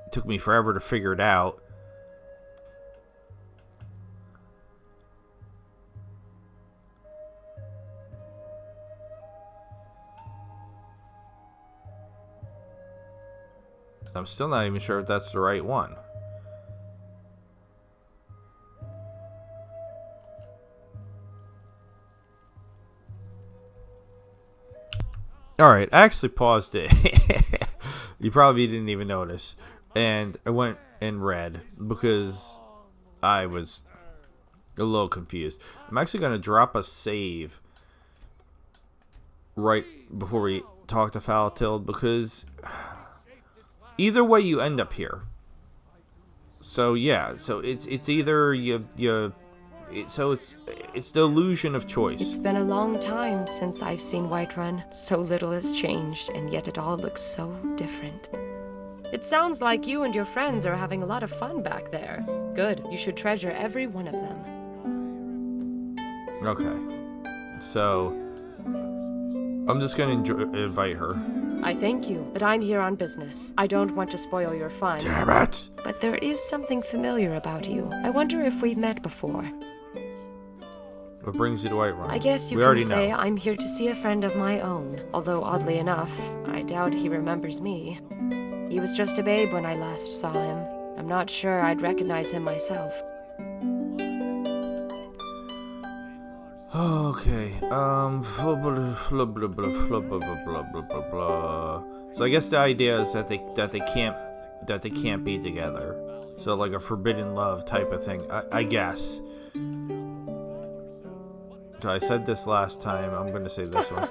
It took me forever to figure it out. I'm still not even sure if that's the right one. Alright, I actually paused it. You probably didn't even notice. And I went and read because I was a little confused. I'm actually going to drop a save right before we talk to Falatild because either way you end up here. So yeah, so it's either it's the illusion of choice. It's been a long time since I've seen Whiterun. So little has changed, and yet it all looks so different. It sounds like you and your friends are having a lot of fun back there. Good. You should treasure every one of them. Okay. So I'm just going to invite her. I thank you, but I'm here on business. I don't want to spoil your fun. Damn it! But there is something familiar about you. I wonder if we've met before. What brings you to Whiterun? I guess you can say I'm here to see a friend of my own. Although, oddly enough, I doubt he remembers me. He was just a babe when I last saw him. I'm not sure I'd recognize him myself. Okay, so I guess the idea is that they can't be together. So like a forbidden love type of thing, I guess. So I said this last time, I'm gonna say this one.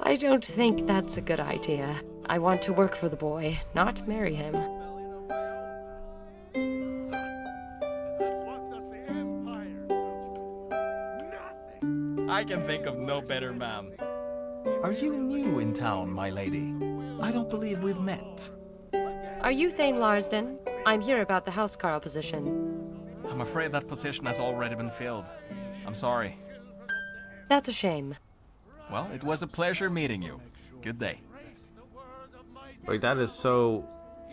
I don't think that's a good idea. I want to work for the boy, not marry him. I can think of no better man. Are you new in town, my lady? I don't believe we've met. Are you Thane Larsden? I'm here about the housecarl position. I'm afraid that position has already been filled. I'm sorry. That's a shame. Well, it was a pleasure meeting you. Good day. Like, that is so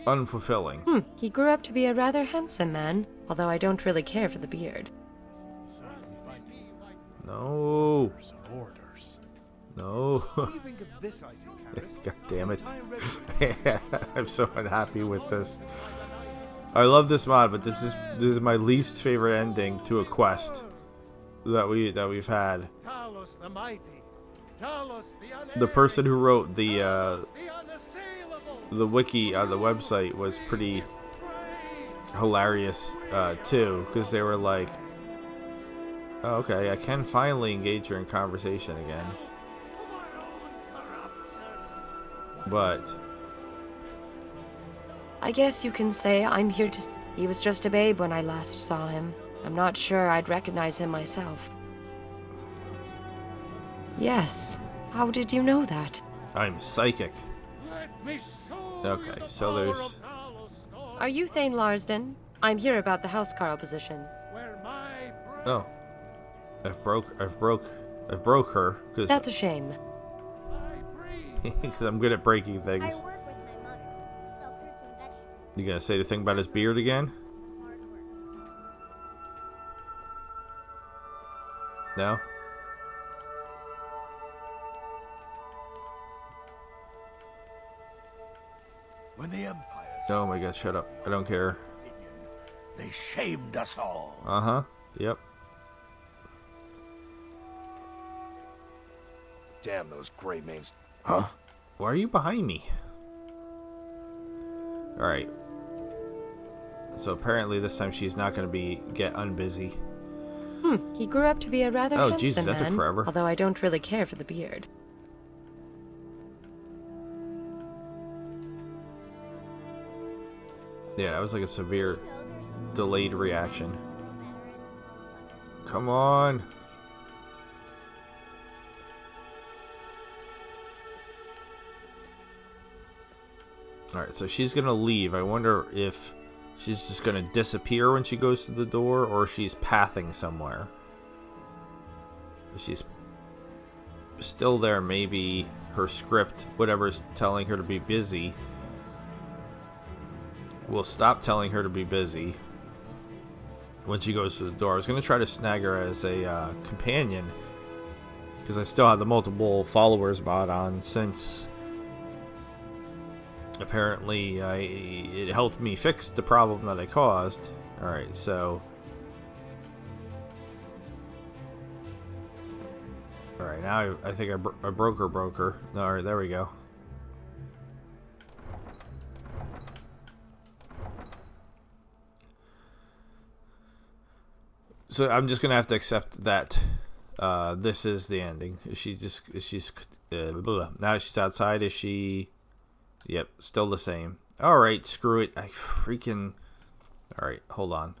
unfulfilling. He grew up to be a rather handsome man, although I don't really care for the beard. No. No. What do you think of this idea, Karis? God damn it. I'm so unhappy with this. I love this mod, but this is my least favorite ending to a quest that we've had. The person who wrote the wiki on the website was pretty hilarious too, because they were like, oh, okay, I can finally engage her in conversation again. But I guess you can say I'm here to... He was just a babe when I last saw him. I'm not sure I'd recognize him myself. Yes. How did you know that? I'm psychic. Okay, so there's... Are you Thane Larsden? I'm here about the housecarl position. Oh. I've broke her. Cause That's a shame. because I'm good at breaking things. You gonna say the thing about his beard again? No? When the Empire... Oh my god, shut up. I don't care. They shamed us all. Uh-huh. Yep. Damn those gray mains. Huh? Why are you behind me? Alright. So apparently this time she's not going to get unbusy. He grew up to be a rather handsome Jesus, that man, took forever. although I don't really care for the beard. Yeah, that was like a severe delayed reaction. Come on. Alright, so she's gonna leave. I wonder if she's just gonna disappear when she goes to the door, or she's pathing somewhere. If she's still there, maybe her script, whatever's telling her to be busy, will stop telling her to be busy when she goes to the door. I was gonna try to snag her as a companion, because I still have the multiple followers mod on, since apparently it helped me fix the problem that I caused. Alright, so... Alright, now I think I broke her. Alright, there we go. So I'm just gonna have to accept that this is the ending. Now that she's outside, is she... Yep, still the same. Alright, screw it. I freaking... Alright, hold on.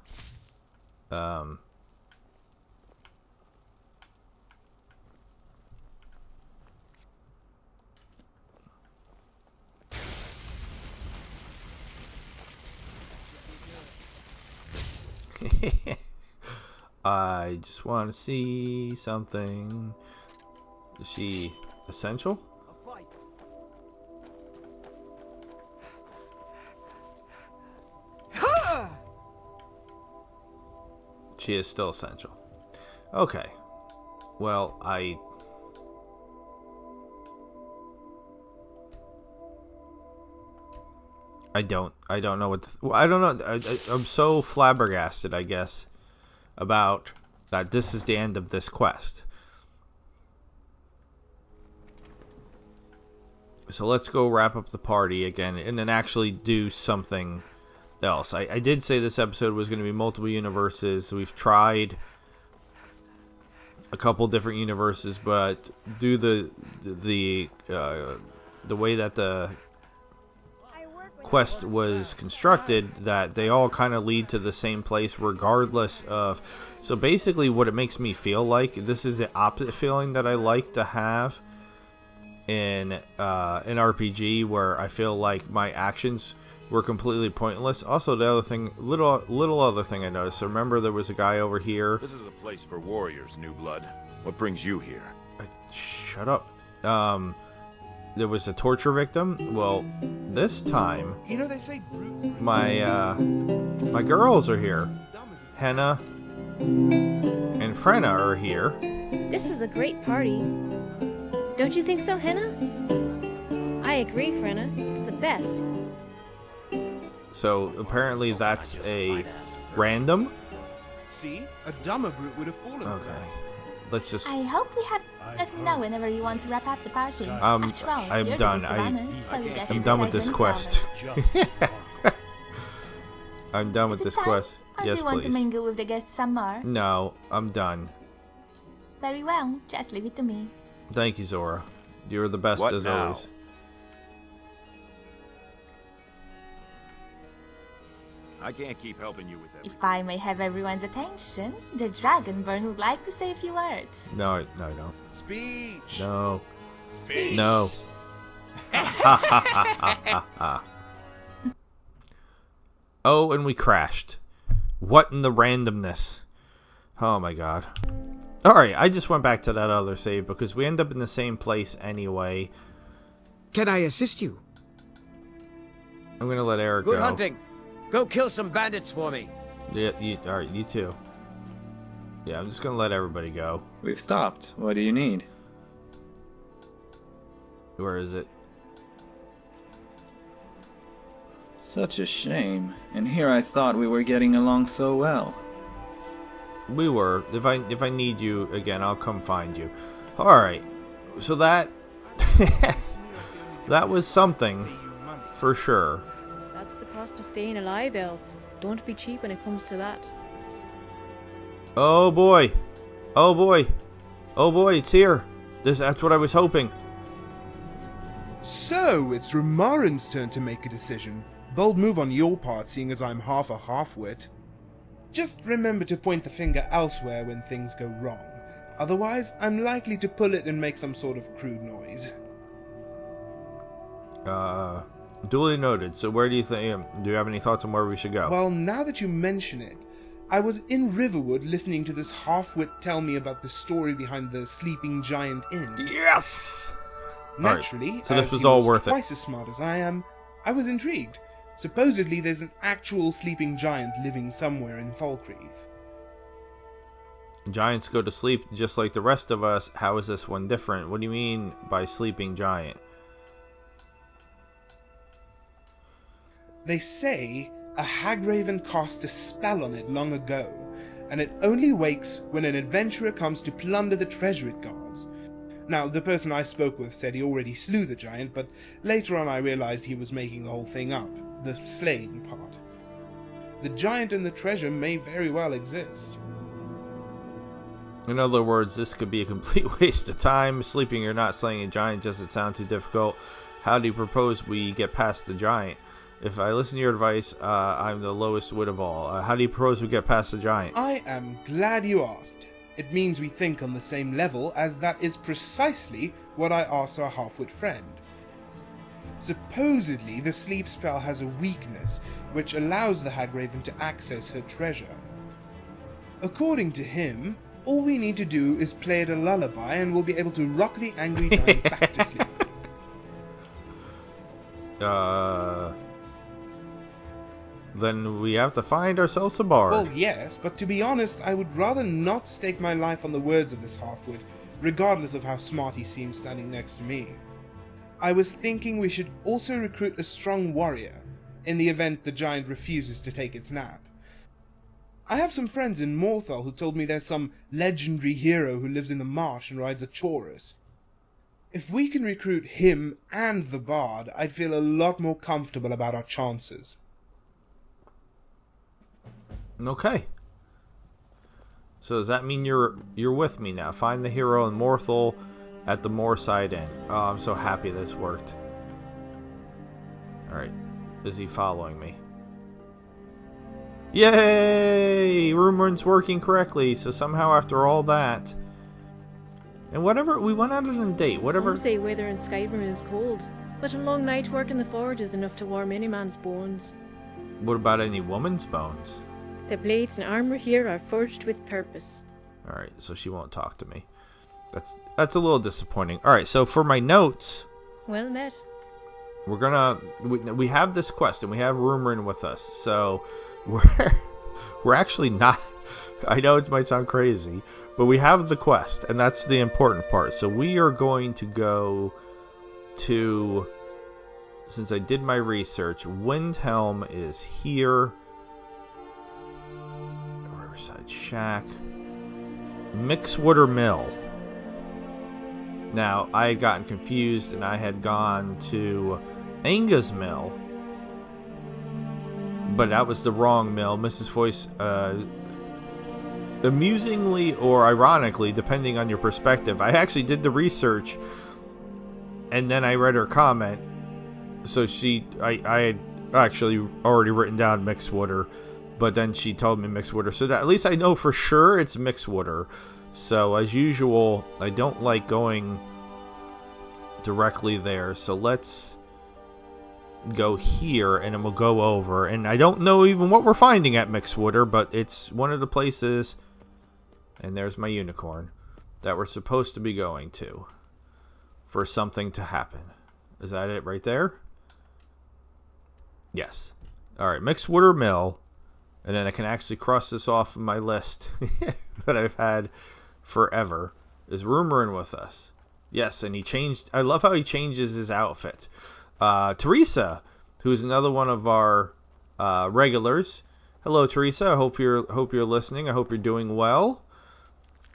I just want to see something. Is she essential? She is still essential. Okay. Well, I don't know what I don't know. I'm so flabbergasted, I guess, about that this is the end of this quest. So let's go wrap up the party again and then actually do something else. I did say this episode was going to be multiple universes. We've tried a couple different universes, but due the way that the quest was constructed, that they all kind of lead to the same place regardless of... So basically what it makes me feel like, this is the opposite feeling that I like to have in an RPG, where I feel like my actions were completely pointless. Also, the other thing, little other thing I noticed. So remember, there was a guy over here. This is a place for warriors, New Blood. What brings you here? Shut up. There was a torture victim. Well, this time, You know, they say my girls are here. Henna and Frenna are here. This is a great party. Don't you think so, Henna? I agree, Frenna. It's the best. So apparently that's a random. See, a dumber brute would have fallen. Okay, let's just. I hope we have. Let me know whenever you want to wrap up the party. I'm After all, I'm you're done. the runner, so you get I'm to done with decide this when it's quest. I'm done with Is it this time? quest. Or Yes, do you want to please. mingle with the guests some more? No, I'm done. Very well, just leave it to me. Thank you, Zora. You're the best What as now? always. I can't keep helping you with that. If I may have everyone's attention, the Dragonborn would like to say a few words. No, no, no. Speech. No. Speech. No. Oh, and we crashed. What in the randomness? Oh my god. Alright, I just went back to that other save because we end up in the same place anyway. Can I assist you? I'm gonna let Eric Good go. hunting. Go kill some bandits for me. Yeah, alright, you too. Yeah, I'm just gonna let everybody go. We've stopped. What do you need? Where is it? Such a shame. And here I thought we were getting along so well. We were. If I need you again, I'll come find you. Alright. So that that was something for sure. That's the cost of staying alive, Elf. Don't be cheap when it comes to that. Oh boy. Oh boy. Oh boy, it's here. That's what I was hoping. So, it's Ramaran's turn to make a decision. Bold move on your part, seeing as I'm half a half-wit. Just remember to point the finger elsewhere when things go wrong. Otherwise, I'm likely to pull it and make some sort of crude noise. Duly noted. So where do you think, do you have any thoughts on where we should go? Well, now that you mention it, I was in Riverwood listening to this half-wit tell me about the story behind the Sleeping Giant Inn. Yes! Naturally, Alright, so this as was he all worth it. twice as smart as I am, I was intrigued. Supposedly there's an actual sleeping giant living somewhere in Falkreath. Giants go to sleep just like the rest of us. How is this one different? What do you mean by sleeping giant? They say a hagraven cast a spell on it long ago, and it only wakes when an adventurer comes to plunder the treasure it guards. Now, the person I spoke with said he already slew the giant, but later on I realized he was making the whole thing up, the slaying part. The giant and the treasure may very well exist. In other words, this could be a complete waste of time. Sleeping or not slaying a giant doesn't sound too difficult. How do you propose we get past the giant? If I listen to your advice, I'm the lowest wit of all. How do you propose we get past the giant? I am glad you asked. It means we think on the same level, as that is precisely what I asked our half-wit friend. Supposedly, the sleep spell has a weakness, which allows the Hagraven to access her treasure. According to him, all we need to do is play it a lullaby and we'll be able to rock the angry giant back to sleep. Then we have to find ourselves a bard. Well, yes, but to be honest, I would rather not stake my life on the words of this half-wit, regardless of how smart he seems standing next to me. I was thinking we should also recruit a strong warrior, in the event the giant refuses to take its nap. I have some friends in Morthal who told me there's some legendary hero who lives in the marsh and rides a chorus. If we can recruit him and the bard, I'd feel a lot more comfortable about our chances. Okay. So does that mean you're with me now? Find the hero in Morthal at the Moorside Inn. Oh, I'm so happy this worked. Alright. Is he following me? Yay! Rumour's working correctly. So somehow after all that... And whatever, we went out on a date. Whatever... Some say weather in Skyrim is cold. But a long night work in the forge is enough to warm any man's bones. What about any woman's bones? The blades and armor here are forged with purpose. Alright, so she won't talk to me. That's a little disappointing. Alright, so for my notes... Well met. We're gonna... We have this quest, and we have Rumorin with us, so... We're actually not... I know it might sound crazy, but we have the quest, and that's the important part. So we are going to go to... Since I did my research, Windhelm is here. Riverside Shack. Mixwater Mill. Now, I had gotten confused, and I had gone to Anga's Mill. But that was the wrong mill. Mrs. Voice, amusingly or ironically, depending on your perspective, I actually did the research, and then I read her comment. So I had actually already written down Mixwater, but then she told me Mixwater, so that at least I know for sure it's Mixwater. So as usual, I don't like going directly there, so let's go here and then we'll go over, and I don't know even what we're finding at Mixwater, but it's one of the places, and there's my unicorn, that we're supposed to be going to for something to happen. Is that it right there? Yes. Alright, Mixwater Mill, and then I can actually cross this off of my list that I've had forever. Is Rumorin with us? Yes, and he changed. I love how he changes his outfit. Teresa, who's another one of our regulars. Hello, Teresa. I hope you're listening. I hope you're doing well.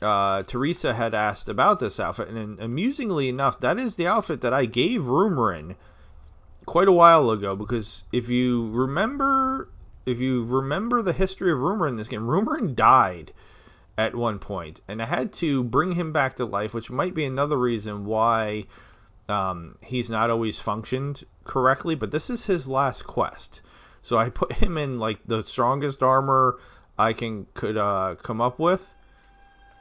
Teresa had asked about this outfit, and amusingly enough, that is the outfit that I gave Rumorin quite a while ago. Because if you remember the history of Rumorin in this game, Rumorin died at one point, and I had to bring him back to life, which might be another reason why he's not always functioned correctly. But this is his last quest, so I put him in like the strongest armor I could come up with,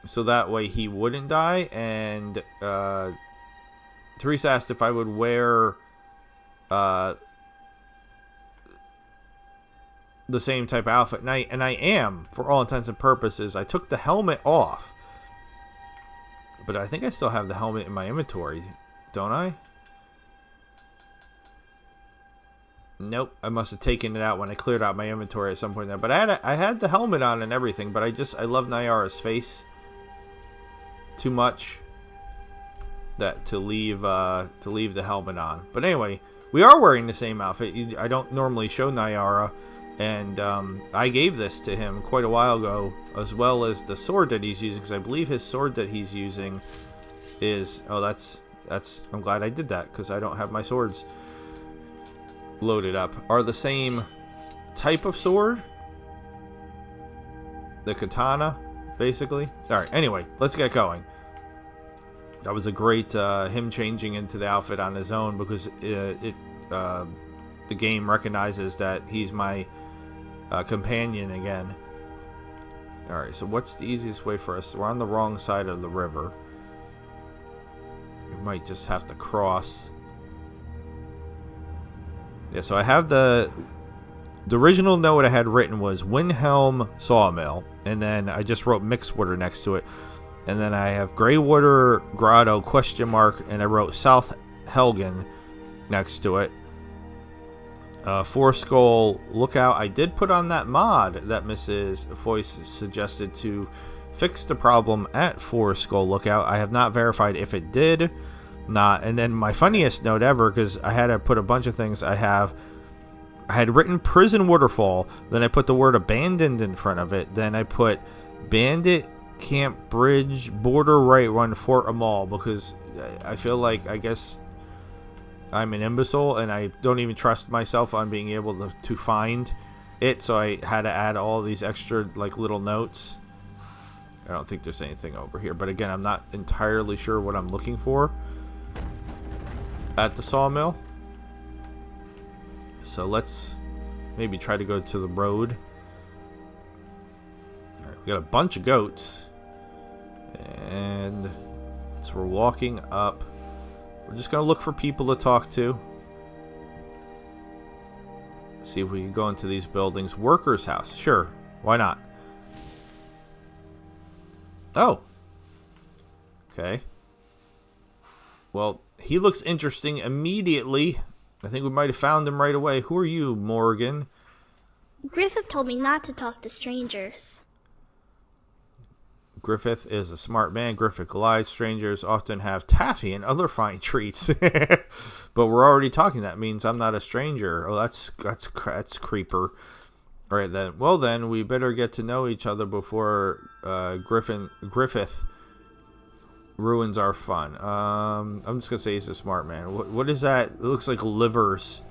so that way he wouldn't die. And Teresa asked if I would wear the same type of outfit, and I am, for all intents and purposes. I took the helmet off, but I think I still have the helmet in my inventory, don't I? Nope, I must have taken it out when I cleared out my inventory at some point there. But I had the helmet on and everything, but I love Nayara's face too much that to leave the helmet on. But anyway, we are wearing the same outfit. I don't normally show Nayara. And I gave this to him quite a while ago, as well as the sword that he's using, because I believe his sword that he's using is... Oh, that's... I'm glad I did that, because I don't have my swords loaded up. Are the same type of sword. The katana, basically. Alright, anyway, let's get going. That was a great him changing into the outfit on his own, because the game recognizes that he's my... companion again. Alright, so what's the easiest way for us? We're on the wrong side of the river. We might just have to cross. Yeah, so I have the original note I had written was Windhelm Sawmill, and then I just wrote Mixwater next to it. And then I have Greywater Grotto ? And I wrote South Helgen next to it. Four Skull Lookout. I did put on that mod that Mrs. Voice suggested to fix the problem at Four Skull Lookout. I have not verified if it did not. And then my funniest note ever, because I had to put a bunch of things I had written Prison Waterfall, then I put the word abandoned in front of it, then I put Bandit Camp Bridge Border Right Run Fort Amal, because I feel like, I guess I'm an imbecile and I don't even trust myself on being able to find it, so I had to add all these extra like little notes. I don't think there's anything over here, but again, I'm not entirely sure what I'm looking for at the sawmill. So let's maybe try to go to the road. Alright, we got a bunch of goats, and so we're walking up. We're just going to look for people to talk to. see if we can go into these buildings. Worker's house. Sure. Why not? Oh. Okay. Well, he looks interesting immediately. I think we might have found him right away. Who are you, Morgan? Griffith told me not to talk to strangers. Griffith is a smart man. Griffith lied. Strangers often have taffy and other fine treats. But we're already talking. That means I'm not a stranger. Oh, that's creeper. All right, then. Well, then, we better get to know each other before Griffith ruins our fun. I'm just going to say he's a smart man. What is that? It looks like livers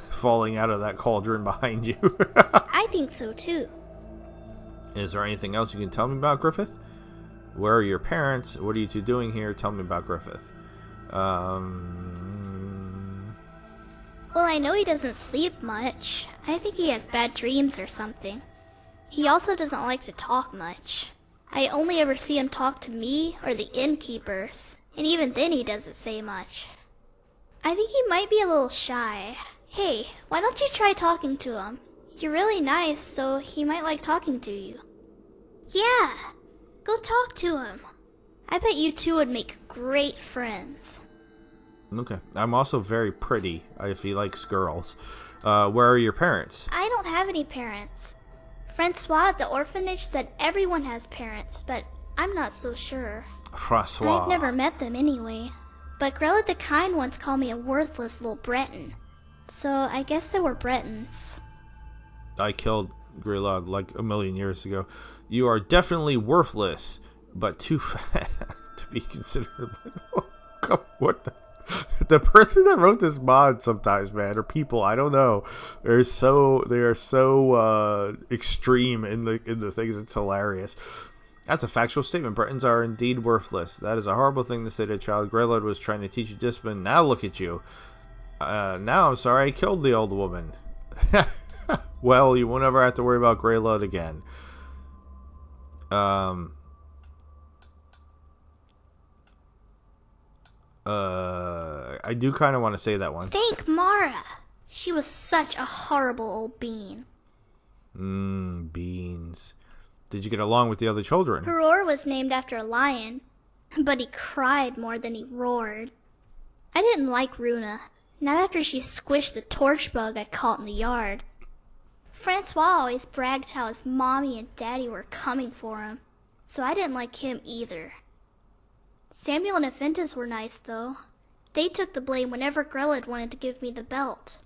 falling out of that cauldron behind you. I think so, too. Is there anything else you can tell me about Griffith? Where are your parents? What are you two doing here? Tell me about Griffith. Well, I know he doesn't sleep much. I think he has bad dreams or something. He also doesn't like to talk much. I only ever see him talk to me or the innkeepers, and even then he doesn't say much. I think he might be a little shy. Hey, why don't you try talking to him? You're really nice, so he might like talking to you. Yeah, go talk to him. I bet you two would make great friends. Okay. I'm also very pretty, if he likes girls. Where are your parents? I don't have any parents. Francois at the orphanage said everyone has parents, but I'm not so sure. Francois. I've never met them anyway. But Grella the Kind once called me a worthless little Breton. So I guess they were Bretons. I killed Grilla like a million years ago. You are definitely worthless, but too fat to be considered. What the person that wrote this mod sometimes, man, or people, I don't know. They are so extreme in the things. It's hilarious. That's a factual statement. Bretons are indeed worthless. That is a horrible thing to say to a child. Greylord was trying to teach you discipline. Now look at you. Now I'm sorry I killed the old woman. Well, you won't ever have to worry about Greylord again. I do kind of want to say that one. Thank Mara. She was such a horrible old bean. Beans. Did you get along with the other children? Roar was named after a lion, but he cried more than he roared. I didn't like Runa, not after she squished the torch bug I caught in the yard. Francois always bragged how his mommy and daddy were coming for him, so I didn't like him either. Samuel and Aventus were nice, though. They took the blame whenever Grellid wanted to give me the belt.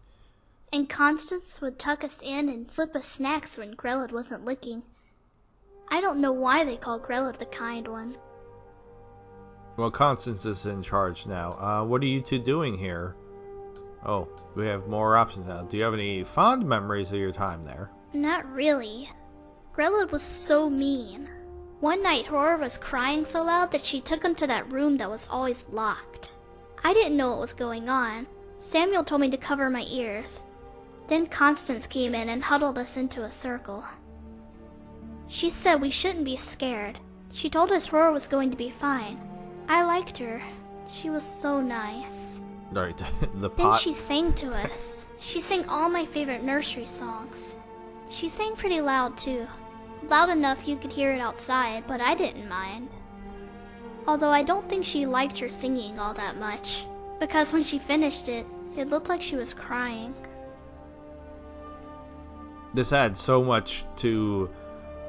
And Constance would tuck us in and slip us snacks when Grellid wasn't licking. I don't know why they call Grellid the Kind One. Well, Constance is in charge now. What are you two doing here? Oh, we have more options now. Do you have any fond memories of your time there? Not really. Grellid was so mean. One night, Aurora was crying so loud that she took him to that room that was always locked. I didn't know what was going on. Samuel told me to cover my ears. Then Constance came in and huddled us into a circle. She said we shouldn't be scared. She told us Aurora was going to be fine. I liked her. She was so nice. Alright, the pot. Then she sang to us. She sang all my favorite nursery songs. She sang pretty loud too. Loud enough you could hear it outside, but I didn't mind. Although I don't think she liked her singing all that much, because when she finished it, it looked like she was crying. This adds so much to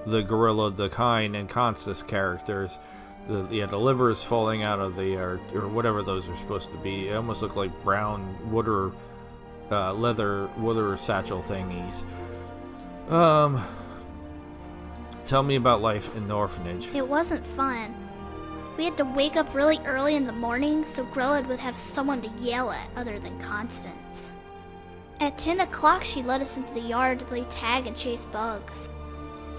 the Gorilla, the Kind, and Constance characters. The livers falling out of the or whatever those are supposed to be. It almost look like brown leather satchel thingies. Tell me about life in the orphanage. It wasn't fun. We had to wake up really early in the morning so Grellid would have someone to yell at other than Constance. At 10 o'clock she let us into the yard to play tag and chase bugs.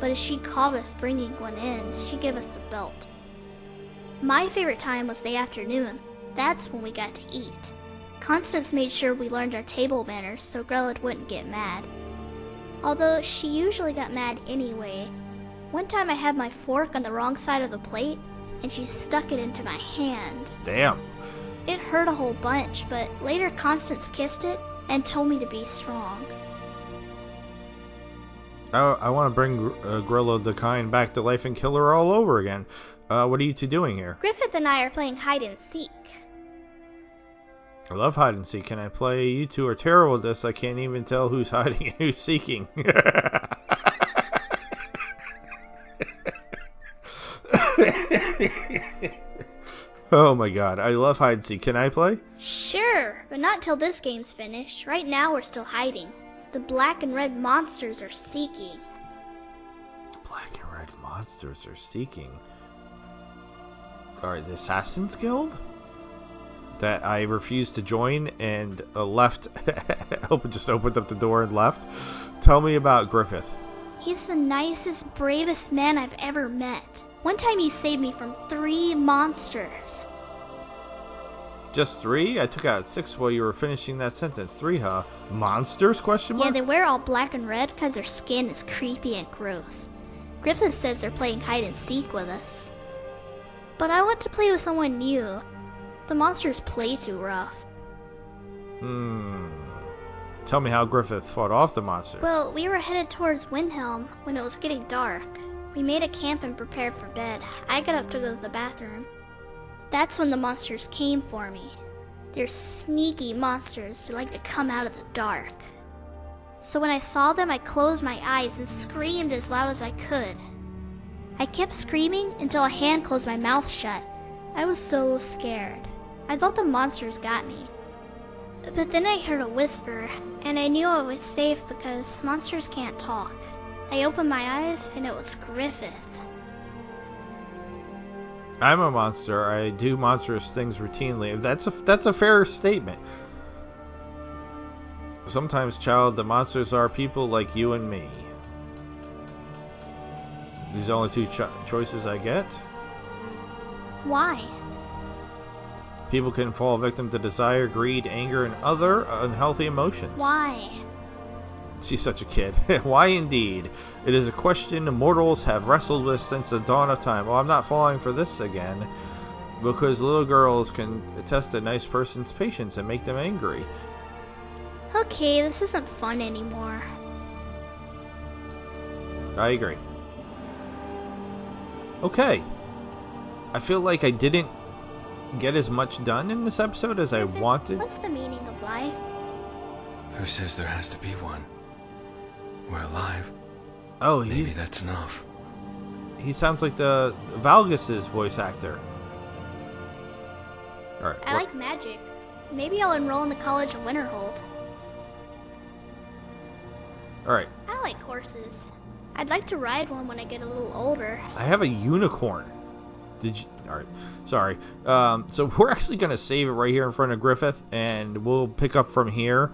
But as she called us bringing one in, she gave us the belt. My favorite time was the afternoon. That's when we got to eat. Constance made sure we learned our table manners so Grellid wouldn't get mad. Although she usually got mad anyway. One time I had my fork on the wrong side of the plate, and she stuck it into my hand. Damn. It hurt a whole bunch, but later Constance kissed it and told me to be strong. I want to bring Grillo the Kind back to life and kill her all over again. What are you two doing here? Griffith and I are playing hide and seek. I love hide and seek. Can I play? You two are terrible at this. I can't even tell who's hiding and who's seeking. Oh my god, I love hide and seek. Can I play? Sure, but not till this game's finished. Right now we're still hiding. The black and red monsters are seeking. Black and red monsters are seeking. Alright, the Assassin's Guild? That I refused to join and left. Just opened up the door and left. Tell me about Griffith. He's the nicest, bravest man I've ever met. One time he saved me from 3 monsters. Just 3? I took out 6 while you were finishing that sentence. 3, huh? Monsters? Question mark? Yeah, they wear all black and red because their skin is creepy and gross. Griffith says they're playing hide and seek with us. But I want to play with someone new. The monsters play too rough. Tell me how Griffith fought off the monsters. Well, we were headed towards Windhelm when it was getting dark. We made a camp and prepared for bed. I got up to go to the bathroom. That's when the monsters came for me. They're sneaky monsters who like to come out of the dark. So when I saw them, I closed my eyes and screamed as loud as I could. I kept screaming until a hand closed my mouth shut. I was so scared. I thought the monsters got me. But then I heard a whisper, and I knew I was safe because monsters can't talk. I opened my eyes, and it was Griffith. I'm a monster. I do monstrous things routinely. That's a fair statement. Sometimes, child, the monsters are people like you and me. These are the only 2 choices I get. Why? People can fall victim to desire, greed, anger, and other unhealthy emotions. Why? She's such a kid. Why indeed? It is a question mortals have wrestled with since the dawn of time. Well, I'm not falling for this again. Because little girls can test a nice person's patience and make them angry. Okay, this isn't fun anymore. I agree. Okay. I feel like I didn't get as much done in this episode as I wanted. What's the meaning of life? Who says there has to be one? We're alive. Oh, maybe that's enough. He sounds like the Valgus's voice actor. All right. I like magic. Maybe I'll enroll in the College of Winterhold. All right. I like horses. I'd like to ride one when I get a little older. I have a unicorn. Did you? All right. Sorry. So we're actually going to save it right here in front of Griffith, and we'll pick up from here.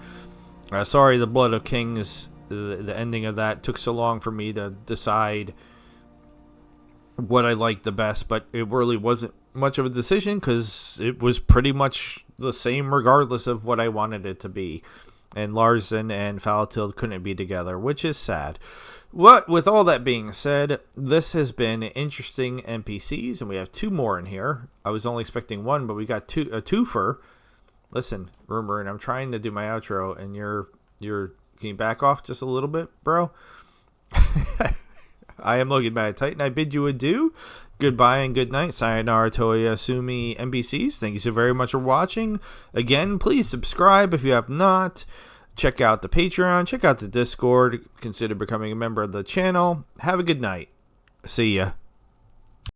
Sorry, the Blood of Kings, the ending of that took so long for me to decide what I liked the best, but it really wasn't much of a decision because it was pretty much the same regardless of what I wanted it to be. And Larsen and Falatild couldn't be together, which is sad. With all that being said, this has been interesting NPCs, and we have 2 more in here. I was only expecting 1, but we got a twofer. Listen, Rumor, and I'm trying to do my outro, and you're can you back off just a little bit, bro? I am Logan Mad Titan. I bid you adieu. Goodbye and good night. Sayonara Toya Sumi NPCs. Thank you so very much for watching. Again, please subscribe if you have not. Check out the Patreon. Check out the Discord. Consider becoming a member of the channel. Have a good night. See ya.